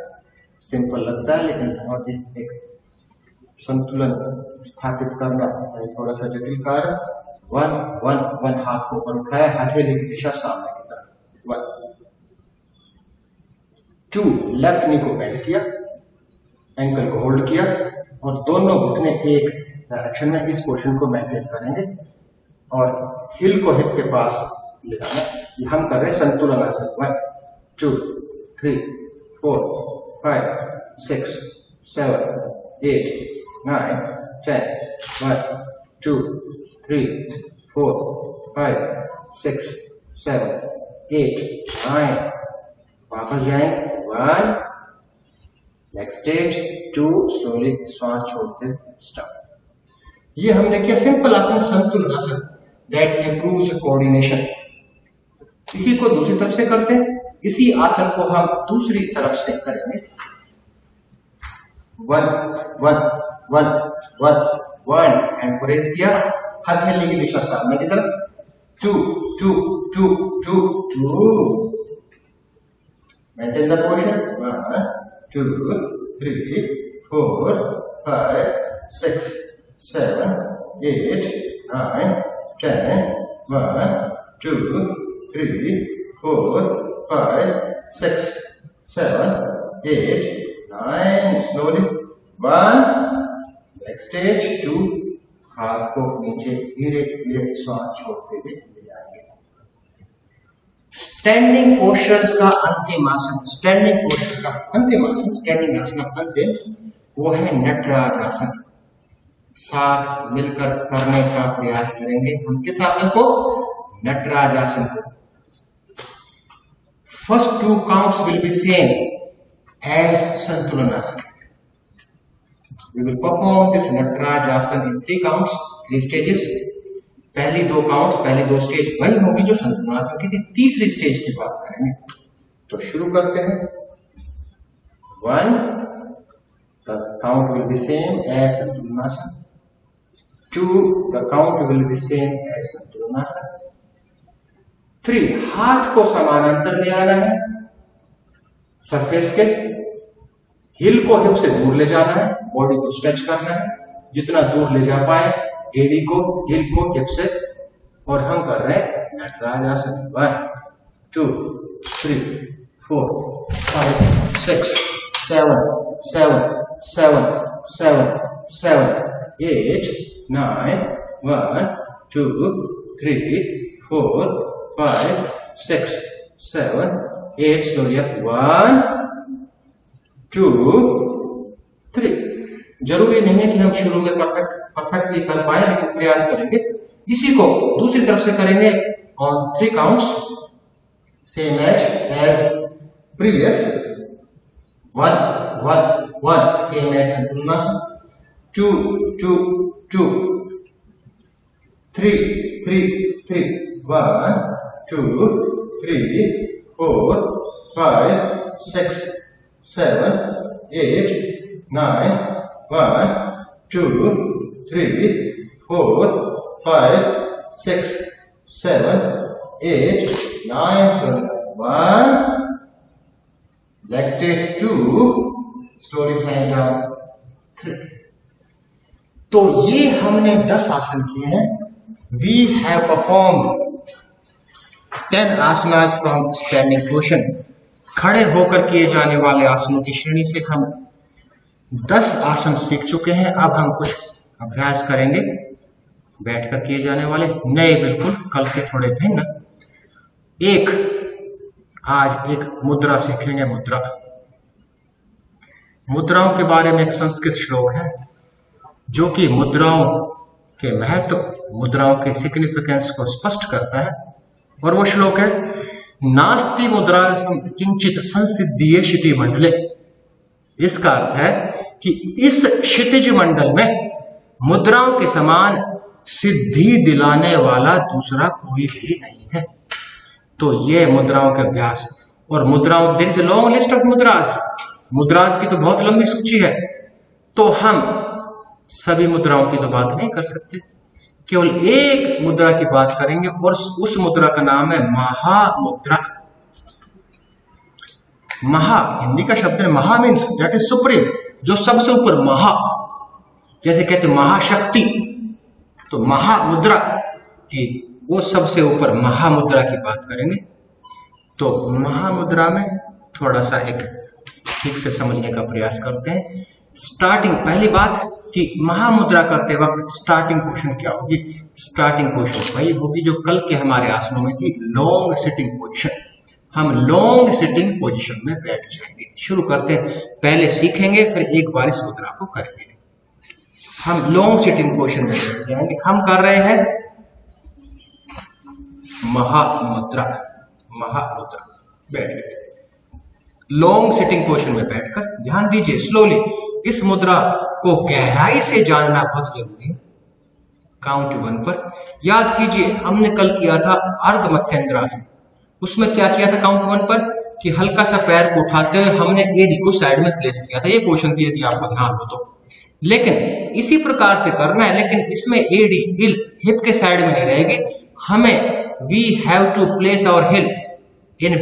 सिंपल लगता है लेकिन बहुत ही एक संतुलन स्थापित करना है थोड़ा सा जटिल कार्य। 1 1 1, हाथ को ऊपर उठाया, हथेली की दिशा सामने की तरफ। 1 2, लेफ्ट नी को बेंड किया, एंकल को होल्ड किया और दोनों घुटने एक डायरेक्शन में इस पोजीशन को मेंटेन करेंगे और हिल को हिप के पास ले जाना। ये हम कर रहे हैं संतुलन आसन। 1 2 3 4 5 6 7 8 9 10 1 2 3 4 5 6 7 8 9। वापस जाएंगे। 1 नेक्स्ट स्टेज 2, स्लोली श्वास छोड़ते स्टॉप। ये हमने किया सिंपल आसन, संतुलन आसन, दैट इंप्रूव्स कोऑर्डिनेशन। इसी को दूसरी तरफ से करते हैं। इसी आसन को हम दूसरी तरफ से करेंगे। 1 1 1 1 1 एंड प्रेस किया, हाथ हिलने की दिशा सामने की तरफ। 2 2 2 2 2 maintain the position। 1 2 3 4 5 6 7 8 9 10 1 2 3 4 5 6 7 8 9 slowly 1। Next stage 2, हाथ को नीचे धीरे धीरे श्वास छोड़ते हुए ले जाएंगे। स्टैंडिंग पोस्चर्स का अंतिम आसन, स्टैंडिंग पोस्चर का अंतिम आसन, स्टैंडिंग आसन का अंतिम, वो है नटराज आसन। साथ मिलकर करने का प्रयास करेंगे हम किस आसन को? नटराज आसन को। First 2 counts will be same as संतुलन आसन। We will perform this Nataraj asana in 3 counts, 3 stages। पहली 2 काउंट्स, पहली 2 स्टेज वही होगी जो संतुलन आसन की थी। तीसरी स्टेज की बात करेंगे, तो शुरू करते हैं। 1, the count will be same as संतुलन आसन। 2, the count will be same as संतुलन आसन। 3, हाथ को समानांतर ले आना है सरफेस के, हिल को हिप से दूर ले जाना है, बॉडी को स्ट्रेच करना है जितना दूर ले जा पाए, एडी को, हिल को हिप से, और हम कर रहे हैं नटराज आसन। 1 2 3 4 5 6 7 7 7 7 7 8 9 1 2 3 4 5 6 7 8 slowly up 1 2 3। जरूरी नहीं है कि हम शुरू में परफेक्टली कर पाए, लेकिन प्रयास करेंगे। इसी को दूसरी तरफ से करेंगे on 3 counts, same as previous. 1 1 1 same as संतुलन आसन। 2 2 2 3 3 3 1 2 3 4 5 6 7 8 9 1 2 3 4 5 6 7 8 9 1। Next stage 2, slowly hang down 3। तो ये हमने 10 आसन किए हैं। We have performed 10 asanas from standing position। खड़े होकर किए जाने वाले आसनों की श्रेणी से हम 10 आसन सीख चुके हैं। अब हम कुछ अभ्यास करेंगे बैठकर किए जाने वाले, नए बिल्कुल, कल से थोड़े भिन्न। आज एक मुद्रा सीखेंगे। मुद्राओं के बारे में एक संस्कृत श्लोक है जो कि मुद्राओं के महत्व, मुद्राओं के सिग्निफिकेंस को स्पष्ट करता है, और वो श्लोक है नास्ति मुद्रा किंचित संसिद्धि क्षिति मंडले। इसका अर्थ है कि इस क्षितिज मंडल में मुद्राओं के समान सिद्धि दिलाने वाला दूसरा कोई भी नहीं है। तो ये मुद्राओं के अभ्यास, और मुद्राओं, there is a long list of mudras की तो बहुत लंबी सूची है। तो हम सभी मुद्राओं की तो बात नहीं कर सकते, केवल एक मुद्रा की बात करेंगे, और उस मुद्रा का नाम है महामुद्रा। महा हिंदी का शब्द है, महा मीन्स दैट इज सुप्रीम, जो सबसे ऊपर, महा जैसे कहते महाशक्ति, तो महामुद्रा की वो सबसे ऊपर महामुद्रा की बात करेंगे। तो महामुद्रा में थोड़ा सा एक ठीक से समझने का प्रयास करते हैं। स्टार्टिंग, पहली बात कि महामुद्रा करते वक्त स्टार्टिंग पोजीशन क्या होगी? स्टार्टिंग पोजीशन वही होगी जो कल के हमारे आसनों में थी, लॉन्ग सिटिंग पोजीशन। हम लॉन्ग सिटिंग पोजीशन में बैठ जाएंगे। शुरू करते हैं, पहले सीखेंगे फिर एक बार इस मुद्रा को करेंगे। हम लॉन्ग सिटिंग पोजीशन में बैठ जाएंगे। हम कर रहे हैं महामुद्रा। बैठ गए लॉन्ग सिटिंग पोजीशन में बैठकर ध्यान दीजिए स्लोली, इस मुद्रा को गहराई से जानना बहुत जरूरी है। काउंट 1 पर याद कीजिए, हमने कल किया था अर्ध मत्स्येंद्रासन। उसमें क्या किया था काउंट 1 पर कि हल्का सा पैर को उठाते हुए हमने एडी को साइड में प्लेस किया था। ये क्वेश्चन थी यदि आपको ध्यान हो तो। लेकिन इसी प्रकार से करना है, लेकिन इसमें एडी हिल हिप के साइड में नहीं रहेगी। हमें we have to place our heel in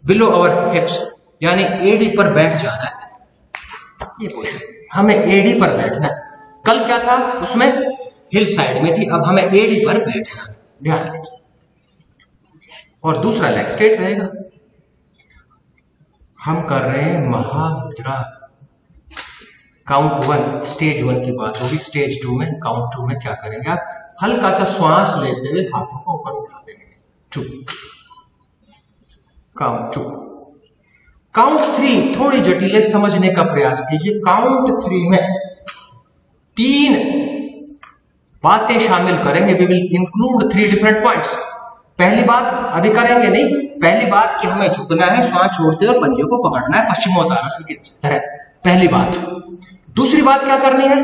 below our hips, यानी एडी पर बैठ जाना है। ये क्वेश्चन हमें एडी पर बैठना है। कल क्या था उसमें हिल साइड में थी, अब हमें एडी पर बैठना है, ध्यान रखिए। और दूसरा लेग स्ट्रेट रहेगा। हम कर रहे हैं महामुद्रा। काउंट 1 स्टेज 1 की बात होगी। स्टेज 2 में, काउंट 2 में क्या करेंगे आप, हल्का सा श्वास लेते हुए हाथों को ऊपर उठा देंगे। 2, काउंट 2। काउंट 3 थोड़ी जटिल है, समझने का प्रयास कीजिए। काउंट 3 में 3 बातें शामिल करेंगे। We will include 3 different points. पहली बात अभी करेंगे नहीं, पहली बात कि हमें झुकना है, श्वास छोड़ते और पंजे को पकड़ना है पश्चिमोत्तानासन की तरह, पहली बात। दूसरी बात क्या करनी है,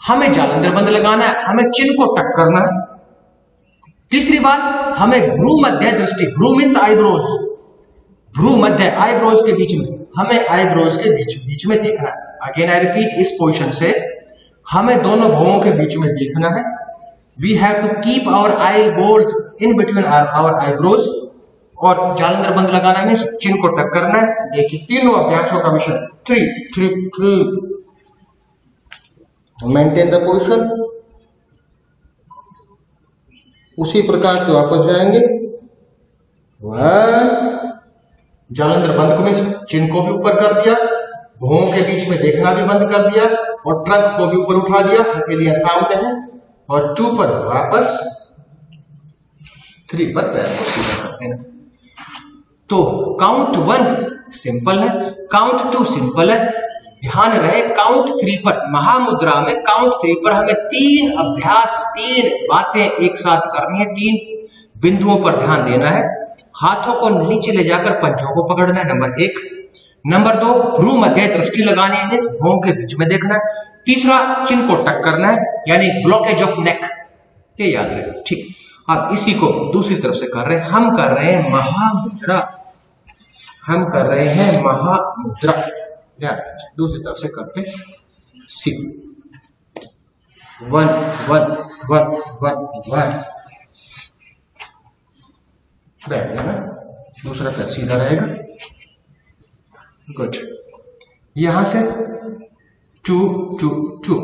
हमें जालंधर बंद लगाना है, हमें चिन्ह को टक करना है। तीसरी बात, हमें भ्रू मध्य दृष्टि, भ्रू मीन्स आईब्रोज, भ्रू मध्य आईब्रोज के बीच में, हमें आईब्रोज के बीच में देखना है। अगेन आई रिपीट, इस पोजीशन से हमें दोनों भुवों के बीच में देखना है। We have to keep our eyeballs in between our eyebrows, और जालंधर बंद लगाना में चिन्ह को टक करना है। देखिए तीनों अभ्यासों का मिशन। 3 maintain the position. उसी प्रकार से वापस जाएंगे। 1, जालंधर बंद को में चिन्ह को भी ऊपर कर दिया, भुवों के बीच में देखना भी बंद कर दिया, और ट्रंक को भी ऊपर उठा दिया, हथेलियां सामने है। और 2 पर वापस, 3 पर पैर को सीधा कर देना। तो काउंट 1 सिंपल है, काउंट 2 सिंपल है। ध्यान रहे काउंट 3 पर, महामुद्रा में काउंट 3 पर हमें 3 अभ्यास, 3 बातें एक साथ करनी है। 3 बिंदुओं पर ध्यान देना है। हाथों को नीचे ले जाकर पंजों को पकड़ना है, नंबर 1। नंबर 2, भ्रू मध्य दृष्टि लगानी है, इस भुवों के बीच में देखना है। तीसरा, चिन्ह को टक करना है, यानी ब्लॉकेज ऑफ नेक, ये याद रहे। ठीक, अब इसी को दूसरी तरफ से कर रहे हैं। हम कर रहे हैं महामुद्रा, हम कर रहे हैं महामुद्रा। दूसरी तरफ से करते सी 1 1 1 1 1 बैठ जाना। दूसरा पैर सीधा रहेगा। गुड। यहां से 2 2 2,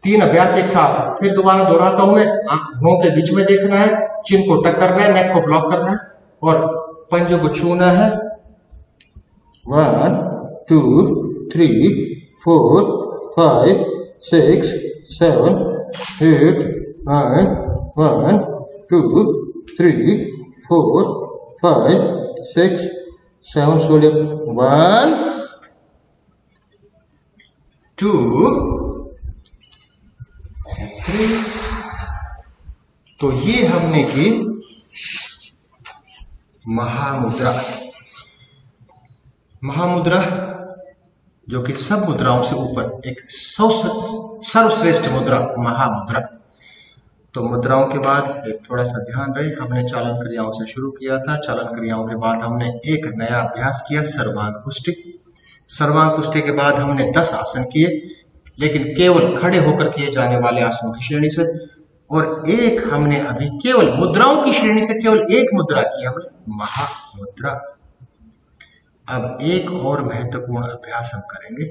3 अभ्यास एक साथ। फिर दोबारा दोहराता हूं मैं। आंखों के बीच में देखना है, चिन्ह को टक करना है, नेक को ब्लॉक करना है, और पंजों को छूना है। 1 2 3 4 5 6 7 8 9 1 2 3 4 5 6 7 slowly 1 2 3। तो ये हमने की महामुद्रा। महामुद्रा जो कि सब मुद्राओं से ऊपर एक सर्वश्रेष्ठ मुद्रा महामुद्रा। तो मुद्राओं के बाद एक थोड़ा सा ध्यान रहे, हमने चालन क्रियाओं से शुरू किया था। चालन क्रियाओं के बाद हमने एक नया अभ्यास किया, सर्वांगुष्टि। सर्वांगुष्टि के बाद हमने 10 आसन किए, लेकिन केवल खड़े होकर किए जाने वाले आसनों की श्रेणी से। और एक हमने अभी केवल मुद्राओं की श्रेणी से केवल एक मुद्रा की, हमने महामुद्रा। अब एक और महत्वपूर्ण अभ्यास हम करेंगे,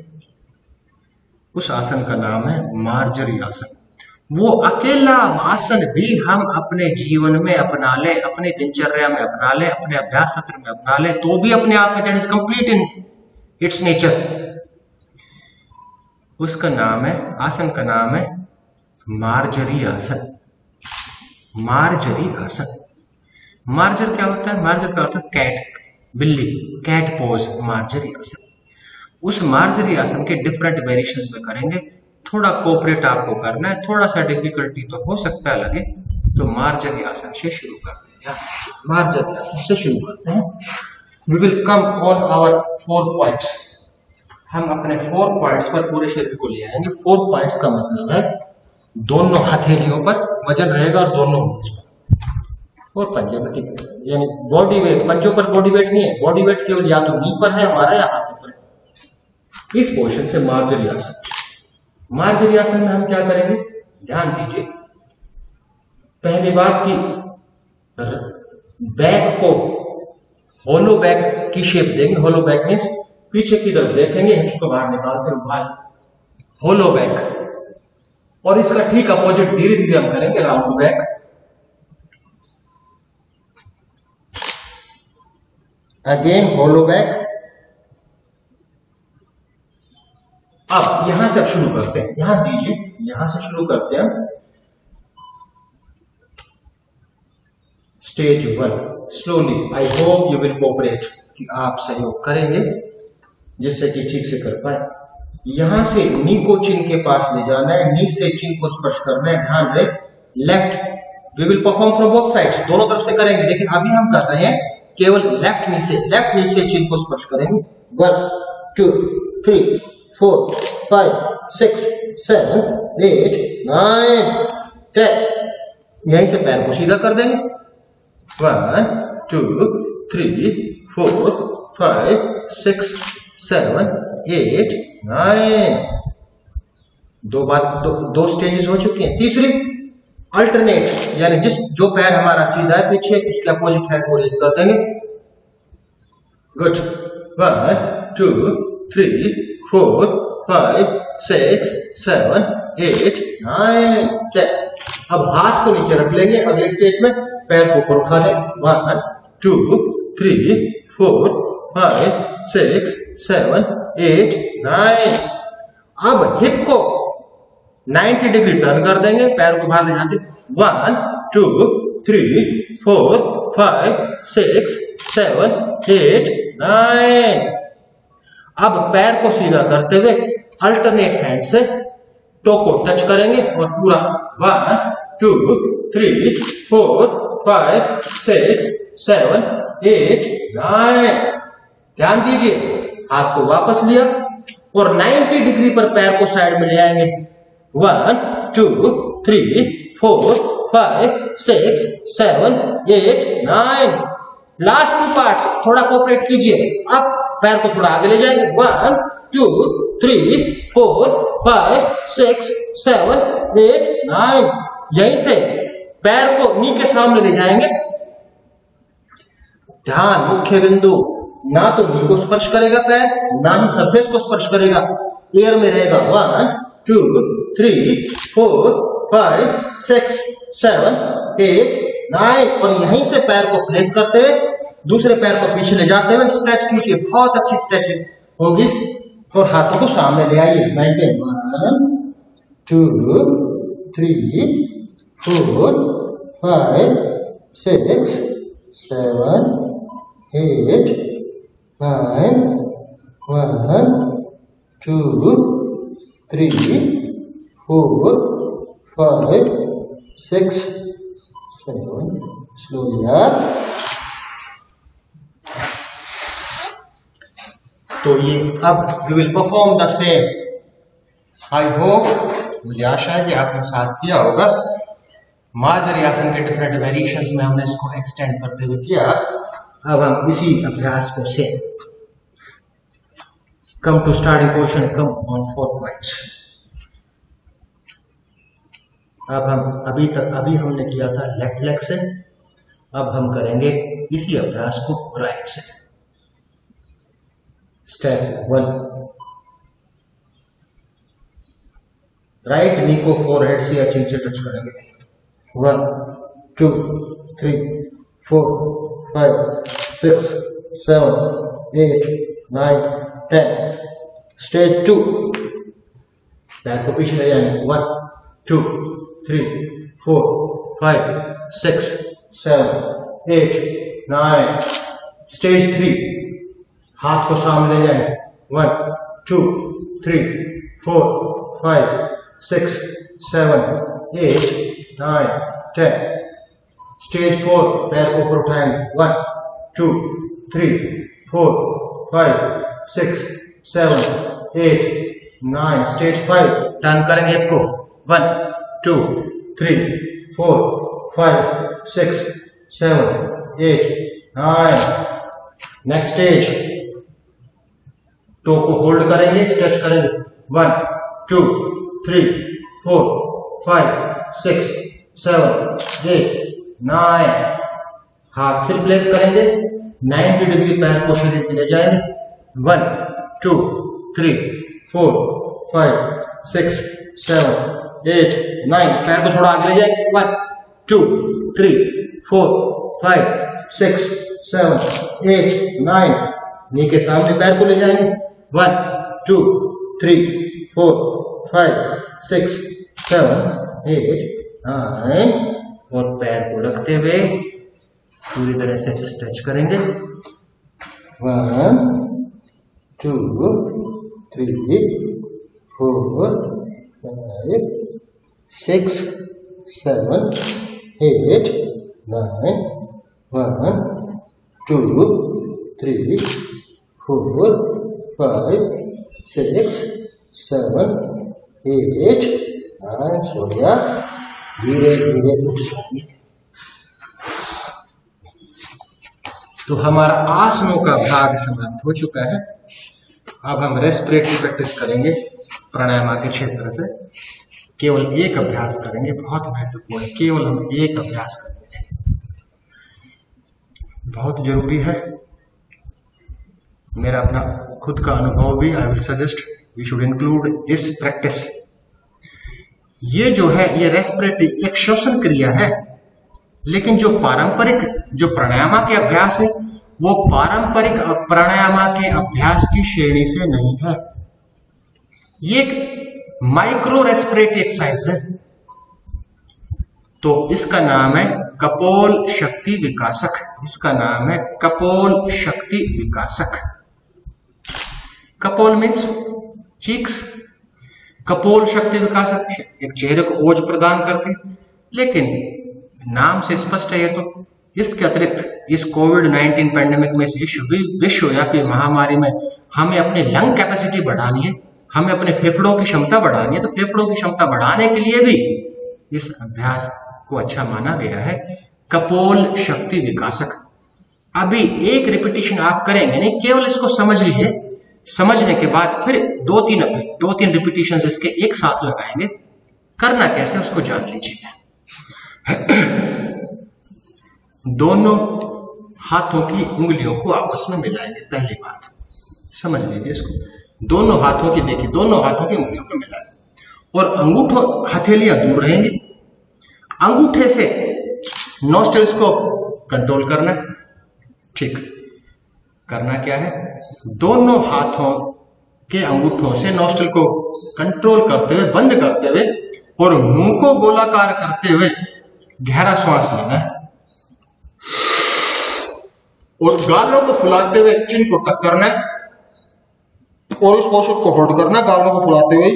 उस आसन का नाम है मार्जरी आसन। वो अकेला आसन भी हम अपने जीवन में अपना ले, अपने दिनचर्या में अपना ले, अपने अभ्यास सत्र में अपना ले, तो भी अपने आप में that is complete in its nature. उसका नाम है, आसन का नाम है मार्जरी आसन। मार्जरी आसन। मार्जर क्या होता है? मार्जर का अर्थ है कैट, बिल्ली, कैट पोज, मार्जरी आसन। उस मार्जरी आसन के डिफरेंट वेरिएशंस में करेंगे। थोड़ा कोऑपरेट आपको करना है, थोड़ा सा डिफिकल्टी तो हो सकता है लगे, तो मार्जरी आसन से शुरू करते हैं। मार्जरी आसन से शुरू करते हैं। We will come on our 4 points. हम अपने 4 पॉइंट्स पर पूरे शरीर को ले आएंगे। 4 पॉइंट्स का मतलब है दोनों हथेलियों पर वजन रहेगा और दोनों और पंजे में, ठीक है, यानी बॉडी वेट, पंजों पर बॉडी वेट नहीं है, बॉडी वेट केवल या तो नी पर है हमारा या हाथों पर। इस पोर्शन से मार्जरी आसन। मार्जरी आसन में हम क्या करेंगे, ध्यान दीजिए। पहली बात की बैक को होलो बैक की शेप देंगे। होलो बैक मीन्स पीछे की तरफ देखेंगे, इसको बाहर निकालते हुए बाहर, होलो बैक। और इसका ठीक अपोजिट धीरे धीरे हम करेंगे राउंड बैक। अगेन होलो बैक। अब यहां से अब शुरू करते हैं, यहां दीजिए, यहां से शुरू करते हैं हम। Stage 1 slowly. I hope you will cooperate, कि आप सहयोग करेंगे जिससे कि ठीक से कर पाए। यहां से नी को चिन के पास ले जाना है, नी से चिन को स्पर्श करना है। ध्यान रहे, left we will perform from both sides, दोनों तरफ से करेंगे, लेकिन अभी हम कर रहे हैं केवल लेफ्ट नी से चिन को स्पर्श करेंगे। 1 2 3 4 5 6 7 8 9 10। यहीं से पैर को सीधा कर देंगे। 1 2 3 4 5 6 7 8 9। दो स्टेजेस हो चुके हैं। तीसरी अल्टरनेट, यानी जो पैर हमारा सीधा है पीछे, उसके अपोजिट हैंड को रेज कर देंगे। गुड। 1 2 3 4 5 6 7 8 9 10। अब हाथ को नीचे रख लेंगे। अगले स्टेज में पैर को ऊपर उठा दें। 1 2 3 4 5 6 7 8 9। अब हिप को 90 डिग्री टर्न कर देंगे, पैर को बाहर ले जाते। 1 2 3 4 5 6 7 8 9। अब पैर को सीधा करते हुए अल्टरनेट हैंड से टो को टच करेंगे और पूरा 1 2 3 4 5 6 7 8 9। ध्यान दीजिए, हाथ को वापस लिया और 90 डिग्री पर पैर को साइड में ले आएंगे। 1 2 3 4 5 6 7 8 9। लास्ट 2 पार्ट्स थोड़ा कोऑपरेट कीजिए। अब पैर को थोड़ा आगे ले जाएंगे। 1 2 3 4 5 6 7 8 9। यहीं से पैर को नी के सामने ले जाएंगे। ध्यान, मुख्य बिंदु, ना तो नी को स्पर्श करेगा पैर, ना ही सरफेस को स्पर्श करेगा, एयर में रहेगा। 1 2 3 4 5 6 7 8 9। और यहीं से पैर को प्लेस करते हुए दूसरे पैर को पीछे ले जाते हुए स्ट्रेच कीजिए। बहुत अच्छी स्ट्रेचिंग होगी। और हाथों को सामने ले आइए। 1 2 3 4 5 6 7 8 9 1 2 3 4 5 6 7। स्लोली यार। तो ये अब we will perform the same. I hope, मुझे आशा है कि आपने साथ किया होगा। मार्जरी आसन के डिफरेंट वेरिएशंस में हमने इसको एक्सटेंड करते हुए किया। अब हम इसी अभ्यास को से come to starting portion, come on 4 points. अब हम अभी हमने किया था लेफ्ट लेग से, अब हम करेंगे इसी अभ्यास को राइट से। स्टेप 1, राइट नी को फोरहेड से या चिन से टच करेंगे। 1 2 3 4 5 6 7 8 9 10। स्टेज 2, पैर को पीछे ले जाएंगे। 1 2 3 4 5 6 7 8 9। स्टेज 3, हाथ को सामने ले जाएंगे। 1 2 3 4 5 6 7 8 9 10। स्टेज 4, पैर को ऊपर उठाएंगे। 1 2 3 4 5 6 7 8 9 स्टेज 5 टर्न करेंगे इसको 1 2 3 4 5 6 7 8 9 नेक्स्ट स्टेज टो को होल्ड करेंगे स्ट्रेच करेंगे 1 2 3 4 5 6 7 8 9 हाथ फिर प्लेस करेंगे 90 डिग्री पैर को शरीर पे ले जाएंगे 1 2 3 4 5 6 7 8 9 पैर को थोड़ा आगे ले जाएंगे 1 2 3 4 5 6 7 8 9 नी के सामने पैर को ले जाएंगे 1 2 3 4 5 6 7 8 9 और पैर को रखते हुए पूरी तरह से स्ट्रेच करेंगे 1 2 3 4 5 6 7 8 9 1 2 3 4 5 6 7 8 9 हो गया धीरे धीरे उठ जाएंगे। तो हमारा आसनों का भाग समाप्त हो चुका है। अब हम रेस्पिरेटरी प्रैक्टिस करेंगे प्राणायाम के क्षेत्र से। केवल एक अभ्यास करेंगे, बहुत महत्वपूर्ण है। केवल हम एक अभ्यास करेंगे, बहुत जरूरी है। मेरा अपना खुद का अनुभव भी I will suggest we should include this practice. ये जो है ये रेस्पिरेटरी एक श्वसन क्रिया है, लेकिन जो पारंपरिक जो प्राणायाम के अभ्यास है वो पारंपरिक प्राणायाम के अभ्यास की श्रेणी से नहीं है। ये एक माइक्रो रेस्पिरेटरी एक्सरसाइज है। तो इसका नाम है कपोल शक्ति विकासक। इसका नाम है कपोल शक्ति विकासक। कपोल मीन्स चीक्स। कपोल शक्ति विकासक एक चेहरे को ओज प्रदान करती, लेकिन नाम से स्पष्ट है ये। तो इसके अतिरिक्त इस कोविड-19 पैंडेमिक में, इस विश्वव्यापी महामारी में हमें अपनी लंग कैपेसिटी बढ़ानी है, हमें अपने फेफड़ों की क्षमता बढ़ानी है। तो फेफड़ों की क्षमता बढ़ाने के लिए भी इस अभ्यास को अच्छा माना गया है, कपोल शक्ति विकासक। अभी एक रिपीटिशन आप करेंगे नहीं, केवल इसको समझ लीजिए। समझने के बाद फिर दो तीन रिपीटिशन इसके एक साथ लगाएंगे। करना कैसे उसको जान लीजिए। दोनों हाथों की उंगलियों को आपस में मिलाएंगे। पहली बात समझ लीजिए इसको। दोनों हाथों की देखिए, दोनों हाथों की उंगलियों को मिलाएंगे और अंगूठों हथेलियां दूर रहेंगी। अंगूठे से नोस्ट्रिल्स को कंट्रोल करना है। ठीक, करना क्या है, दोनों हाथों के अंगूठों से नोस्ट्रिल को कंट्रोल करते हुए, बंद करते हुए और मुंह को गोलाकार करते हुए गहरा श्वास लेना है और गालों को फुलाते हुए चिन को टक करना है और उस पोषक को होल्ड करना, गालों को फुलाते हुए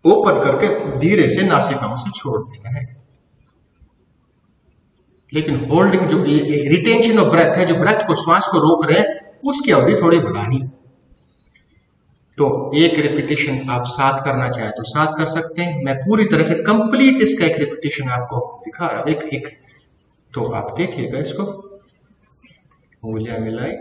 ओपन करके धीरे से नासिकाओं से छोड़ देना है। लेकिन होल्डिंग जो रिटेंशन ऑफ ब्रेथ है, जो ब्रेथ को, श्वास को रोक रहे हैं, उसकी अवधि थोड़ी बढ़ानी है। तो एक रिपीटेशन आप 7 करना चाहे तो 7 कर सकते हैं। मैं पूरी तरह से कंप्लीट इसका एक रिपीटेशन आपको दिखा रहा हूं, एक तो आप देखिएगा इसको। उंगलियां मिलाई,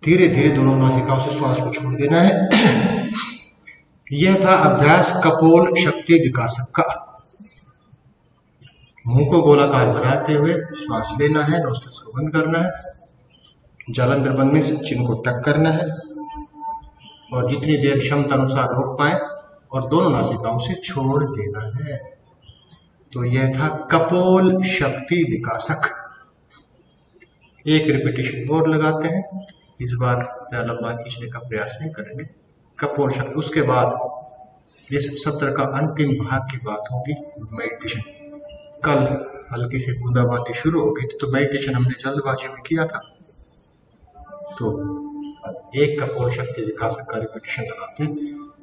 धीरे धीरे दोनों नासिकाओं से श्वास को छोड़ देना है। यह था अभ्यास कपोल शक्ति विकासक का। मुंह को गोलाकार बनाते हुए श्वास लेना है, नोस्ट्रल्स को बंद करना है, जालंधर बनने से चिन्ह को टक करना है और जितनी देर क्षमता अनुसार रोक पाए और दोनों नासिकाओं से छोड़ देना है। तो यह था कपोल शक्ति विकासक। एक रिपीटेशन और लगाते हैं, इस बार इतना लंबा खींचने का प्रयास नहीं करेंगे। कपोल शक्ति, उसके बाद इस सत्र का अंतिम भाग की बात होगी मेडिटेशन। कल हल्की से बूंदाबांदी शुरू हो गई थी, तो मेडिटेशन हमने जल्दबाजी में किया था। तो एक कपोल शक्ति विकासक का रिपीटेशन लगाते हैं।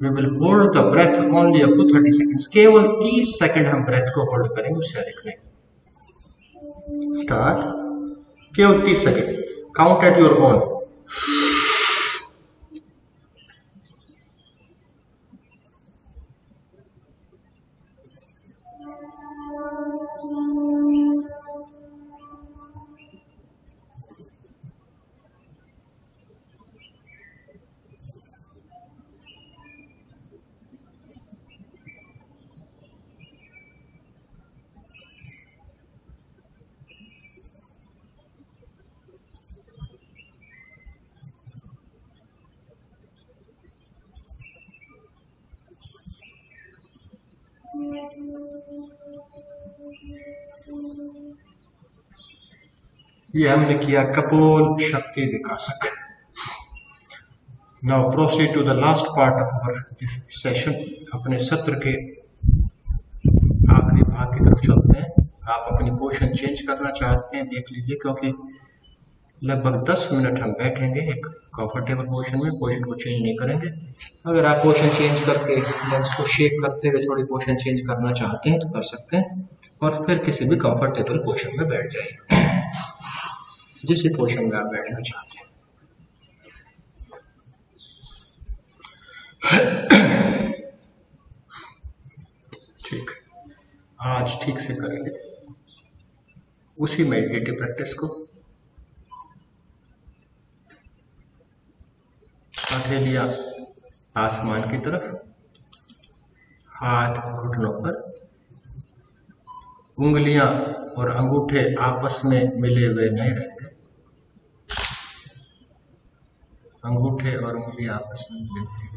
We will hold the breath only up to 30 seconds. केवल 30 सेकंड हम ब्रेथ को होल्ड करेंगे, उससे अधिक नहीं। स्टार्ट। केवल 30 second. Count at your own. ये हमने किया कपोल शक्ति विकासक। Now proceed to the last part of our session. अपने सत्र के आखिरी भाग की तरफ चलते हैं। आप अपनी पोजीशन चेंज करना चाहते हैं देख लीजिए, क्योंकि लगभग 10 मिनट हम बैठेंगे एक कंफर्टेबल पोजीशन में। पोजीशन को चेंज नहीं करेंगे। अगर आप पोजीशन चेंज करके लेग्स को शेक करते हुए थोड़ी पोजीशन चेंज करना चाहते हैं तो कर सकते हैं, और फिर किसी भी कंफर्टेबल पोजीशन में बैठ जाइए, जिस पोजीशन में आप बैठना चाहते हैं। ठीक, आज ठीक से करेंगे उसी मेडिटेटिव प्रैक्टिस को। हथेलियां आसमान की तरफ, हाथ घुटनों पर, उंगलियां और अंगूठे आपस में मिले हुए नहीं रहेंगे। अंगूठे और उंगलियां आपस में मिले हुए।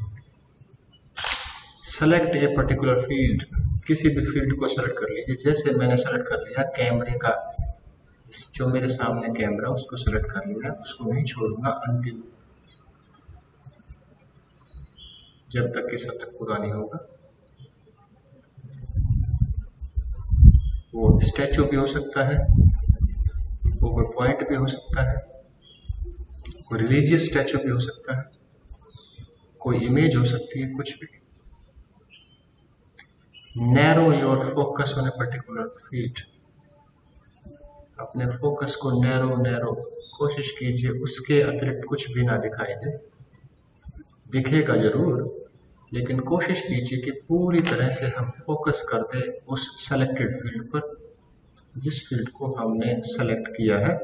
Select a particular field. किसी भी फील्ड को सेलेक्ट कर लीजिए। जैसे मैंने सेलेक्ट कर लिया कैमरे का, जो मेरे सामने कैमरा उसको सेलेक्ट कर लिया, उसको नहीं छोड़ूंगा अंतिम, जब तक कि सत्र पूरा नहीं होगा। वो स्टैचू भी हो सकता है, वो कोई पॉइंट भी हो सकता है, कोई रिलीजियस स्टैचू भी हो सकता है, कोई इमेज हो सकती है, कुछ भी। Narrow your focus on a particular field. अपने फोकस को नैरो कोशिश कीजिए, उसके अतिरिक्त कुछ भी ना दिखाई दे। दिखेगा जरूर, लेकिन कोशिश कीजिए कि पूरी तरह से हम फोकस कर दें उस सेलेक्टेड फील्ड पर, जिस फील्ड को हमने सेलेक्ट किया है।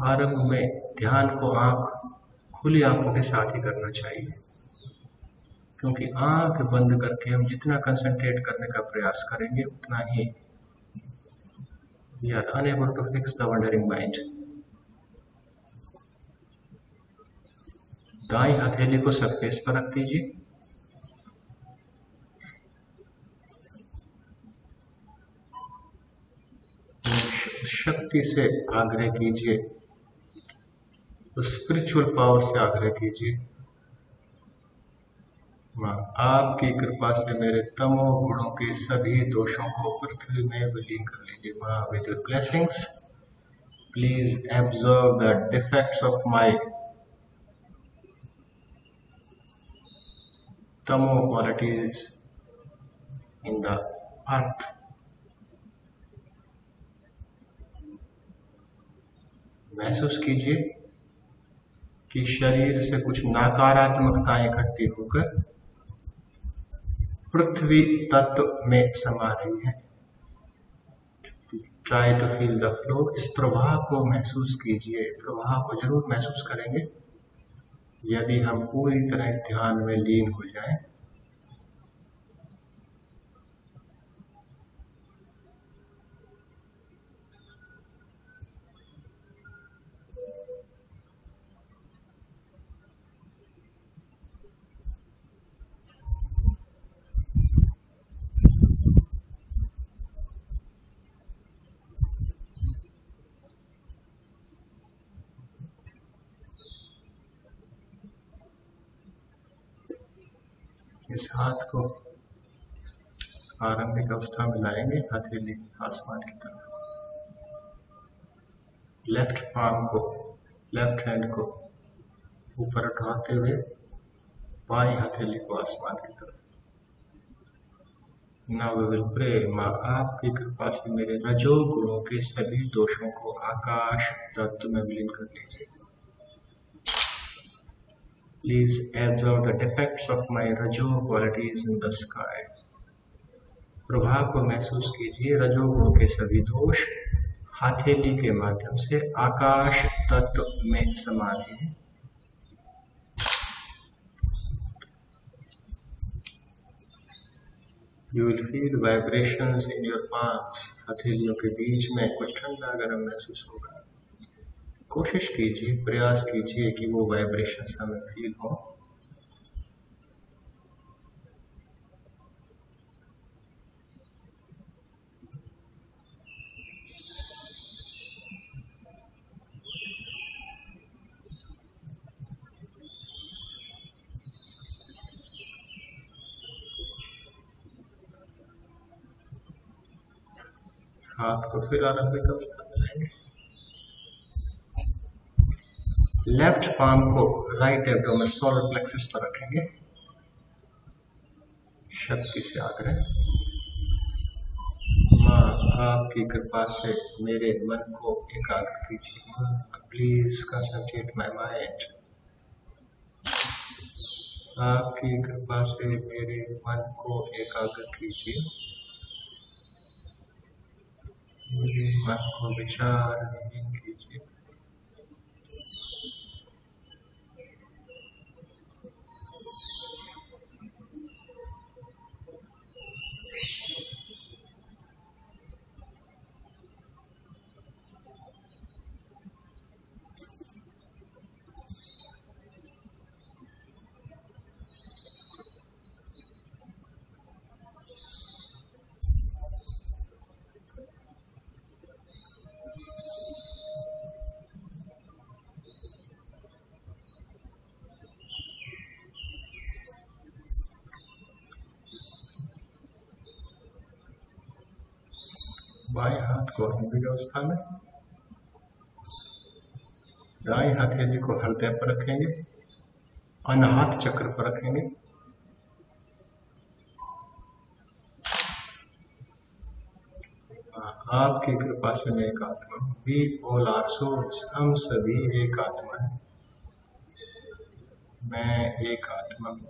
आरंभ में ध्यान को खुली आंखों के साथ ही करना चाहिए, क्योंकि आंख बंद करके हम जितना कंसंट्रेट करने का प्रयास करेंगे उतना ही we are unable to fix the wandering mind. दाईं हथेली को सरफेस पर रख दीजिए। शक्ति से आग्रह कीजिए, उस स्पिरिचुअल पावर से आग्रह कीजिए, आपकी कृपा से मेरे तमो गुणों के सभी दोषों को पृथ्वी में विलीन कर लीजिए। With your blessings please absorb the defects of my तमो क्वालिटीज इन द अर्थ। महसूस कीजिए कि शरीर से कुछ नकारात्मकताएं इकट्ठी होकर पृथ्वी तत्व में समा रही है। Try to feel the flow. इस प्रवाह को महसूस कीजिए। प्रवाह को जरूर महसूस करेंगे यदि हम पूरी तरह इस ध्यान में लीन हो जाएं। इस हाथ को आरंभिक अवस्था में लाएंगे, हथेली आसमान की तरफ। लेफ्ट पाम को, लेफ्ट हैंड को ऊपर उठाते हुए बाएं हथेली को आसमान की तरफ। Now we will pray. माँ, आपकी कृपा से मेरे रजोगुणों के सभी दोषों को आकाश तत्व में विलीन कर लीजिए। Please absorb the defects of my rajo qualities in the sky. प्रभाव को महसूस कीजिए। रजोगुण के सभी दोष हथेली के माध्यम से आकाश तत्व में समा रहे हैं। You will feel vibrations in your palms. हथेलियों के बीच में कुछ ठंडा गर्म महसूस होगा। कोशिश कीजिए, प्रयास कीजिए कि वो वाइब्रेशंस हमें फील हो। हाथ को फिर आरंभिक अवस्था में लाएंगे। लेफ्ट पाम को राइट एब्डोमेन सोलर प्लेक्सस पर रखेंगे। शक्ति से आग्रह। माँ, आपकी कृपा से मेरे मन को एकाग्र कीजिए। Please concentrate my mind. आपकी कृपा से मेरे मन को एकाग्र कीजिए। मेरे मन को विचारहीन कीजिए। बाएं हाथ को आरंभिक अवस्था में, दाएं हथेली को हृदय पर रखेंगे, अनाहत चक्र पर रखेंगे। आपकी कृपा से मैं एक आत्मा हूँ। We all are souls. हम सभी एक आत्मा है। मैं एक आत्मा हूँ।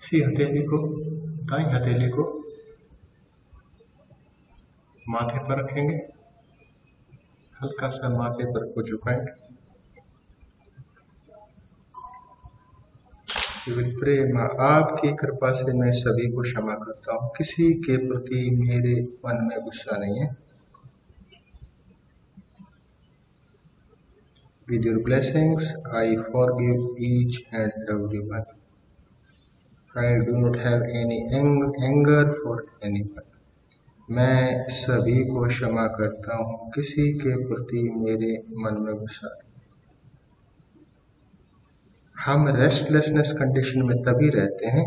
इसी हथेली को, दाईं हथेली को माथे पर रखेंगे। हल्का सा माथे पर को झुकाएंगे। प्रेम, आपकी कृपा से मैं सभी को क्षमा करता हूँ। किसी के प्रति मेरे मन में गुस्सा नहीं है। With your blessings, I forgive each and everyone. I do not have any anger for anyone. मैं सभी को क्षमा करता हूँ, किसी के प्रति मेरे मन में गुस्सा नहीं। हम रेस्टलेसनेस कंडीशन में तभी रहते हैं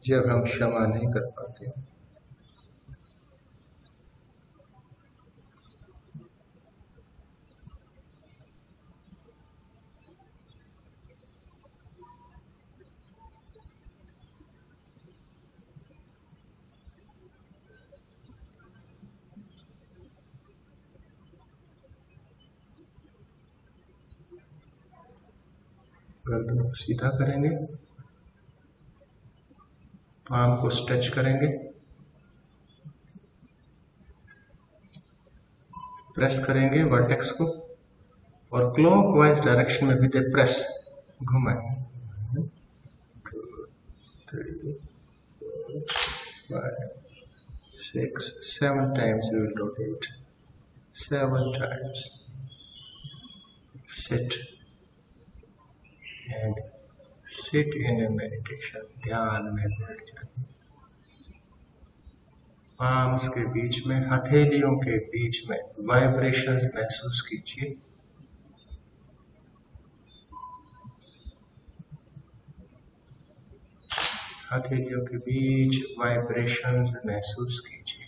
जब हम क्षमा नहीं कर पाते। गर्दन को सीधा करेंगे, पाम को स्ट्रेच करेंगे, प्रेस करेंगे वर्टेक्स को और क्लॉकवाइज डायरेक्शन में विद ए प्रेस घुमाएं। 3, 4, 5, 6, 7 times we will rotate. 7 times. Sit and sit in a meditation. ध्यान में बैठ जाए। पाम्स के बीच में, हथेलियों के बीच में वाइब्रेशंस महसूस कीजिए। हथेलियों के बीच वाइब्रेशंस महसूस कीजिए।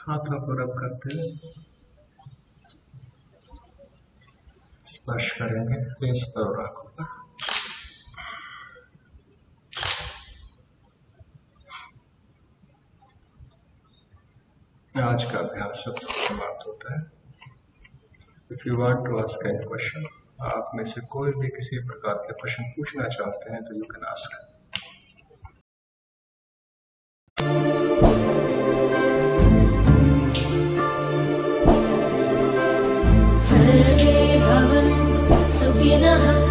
हाथों को रब करते हुए स्पर्श करेंगे फेस पर और आंखों पर। आज का अभ्यास सब समाप्त होता है। If you want to ask any question, आप में से कोई भी किसी प्रकार के प्रश्न पूछना चाहते हैं तो यू कैन आस्क।
सर्वे भवन्तु सुखिनः।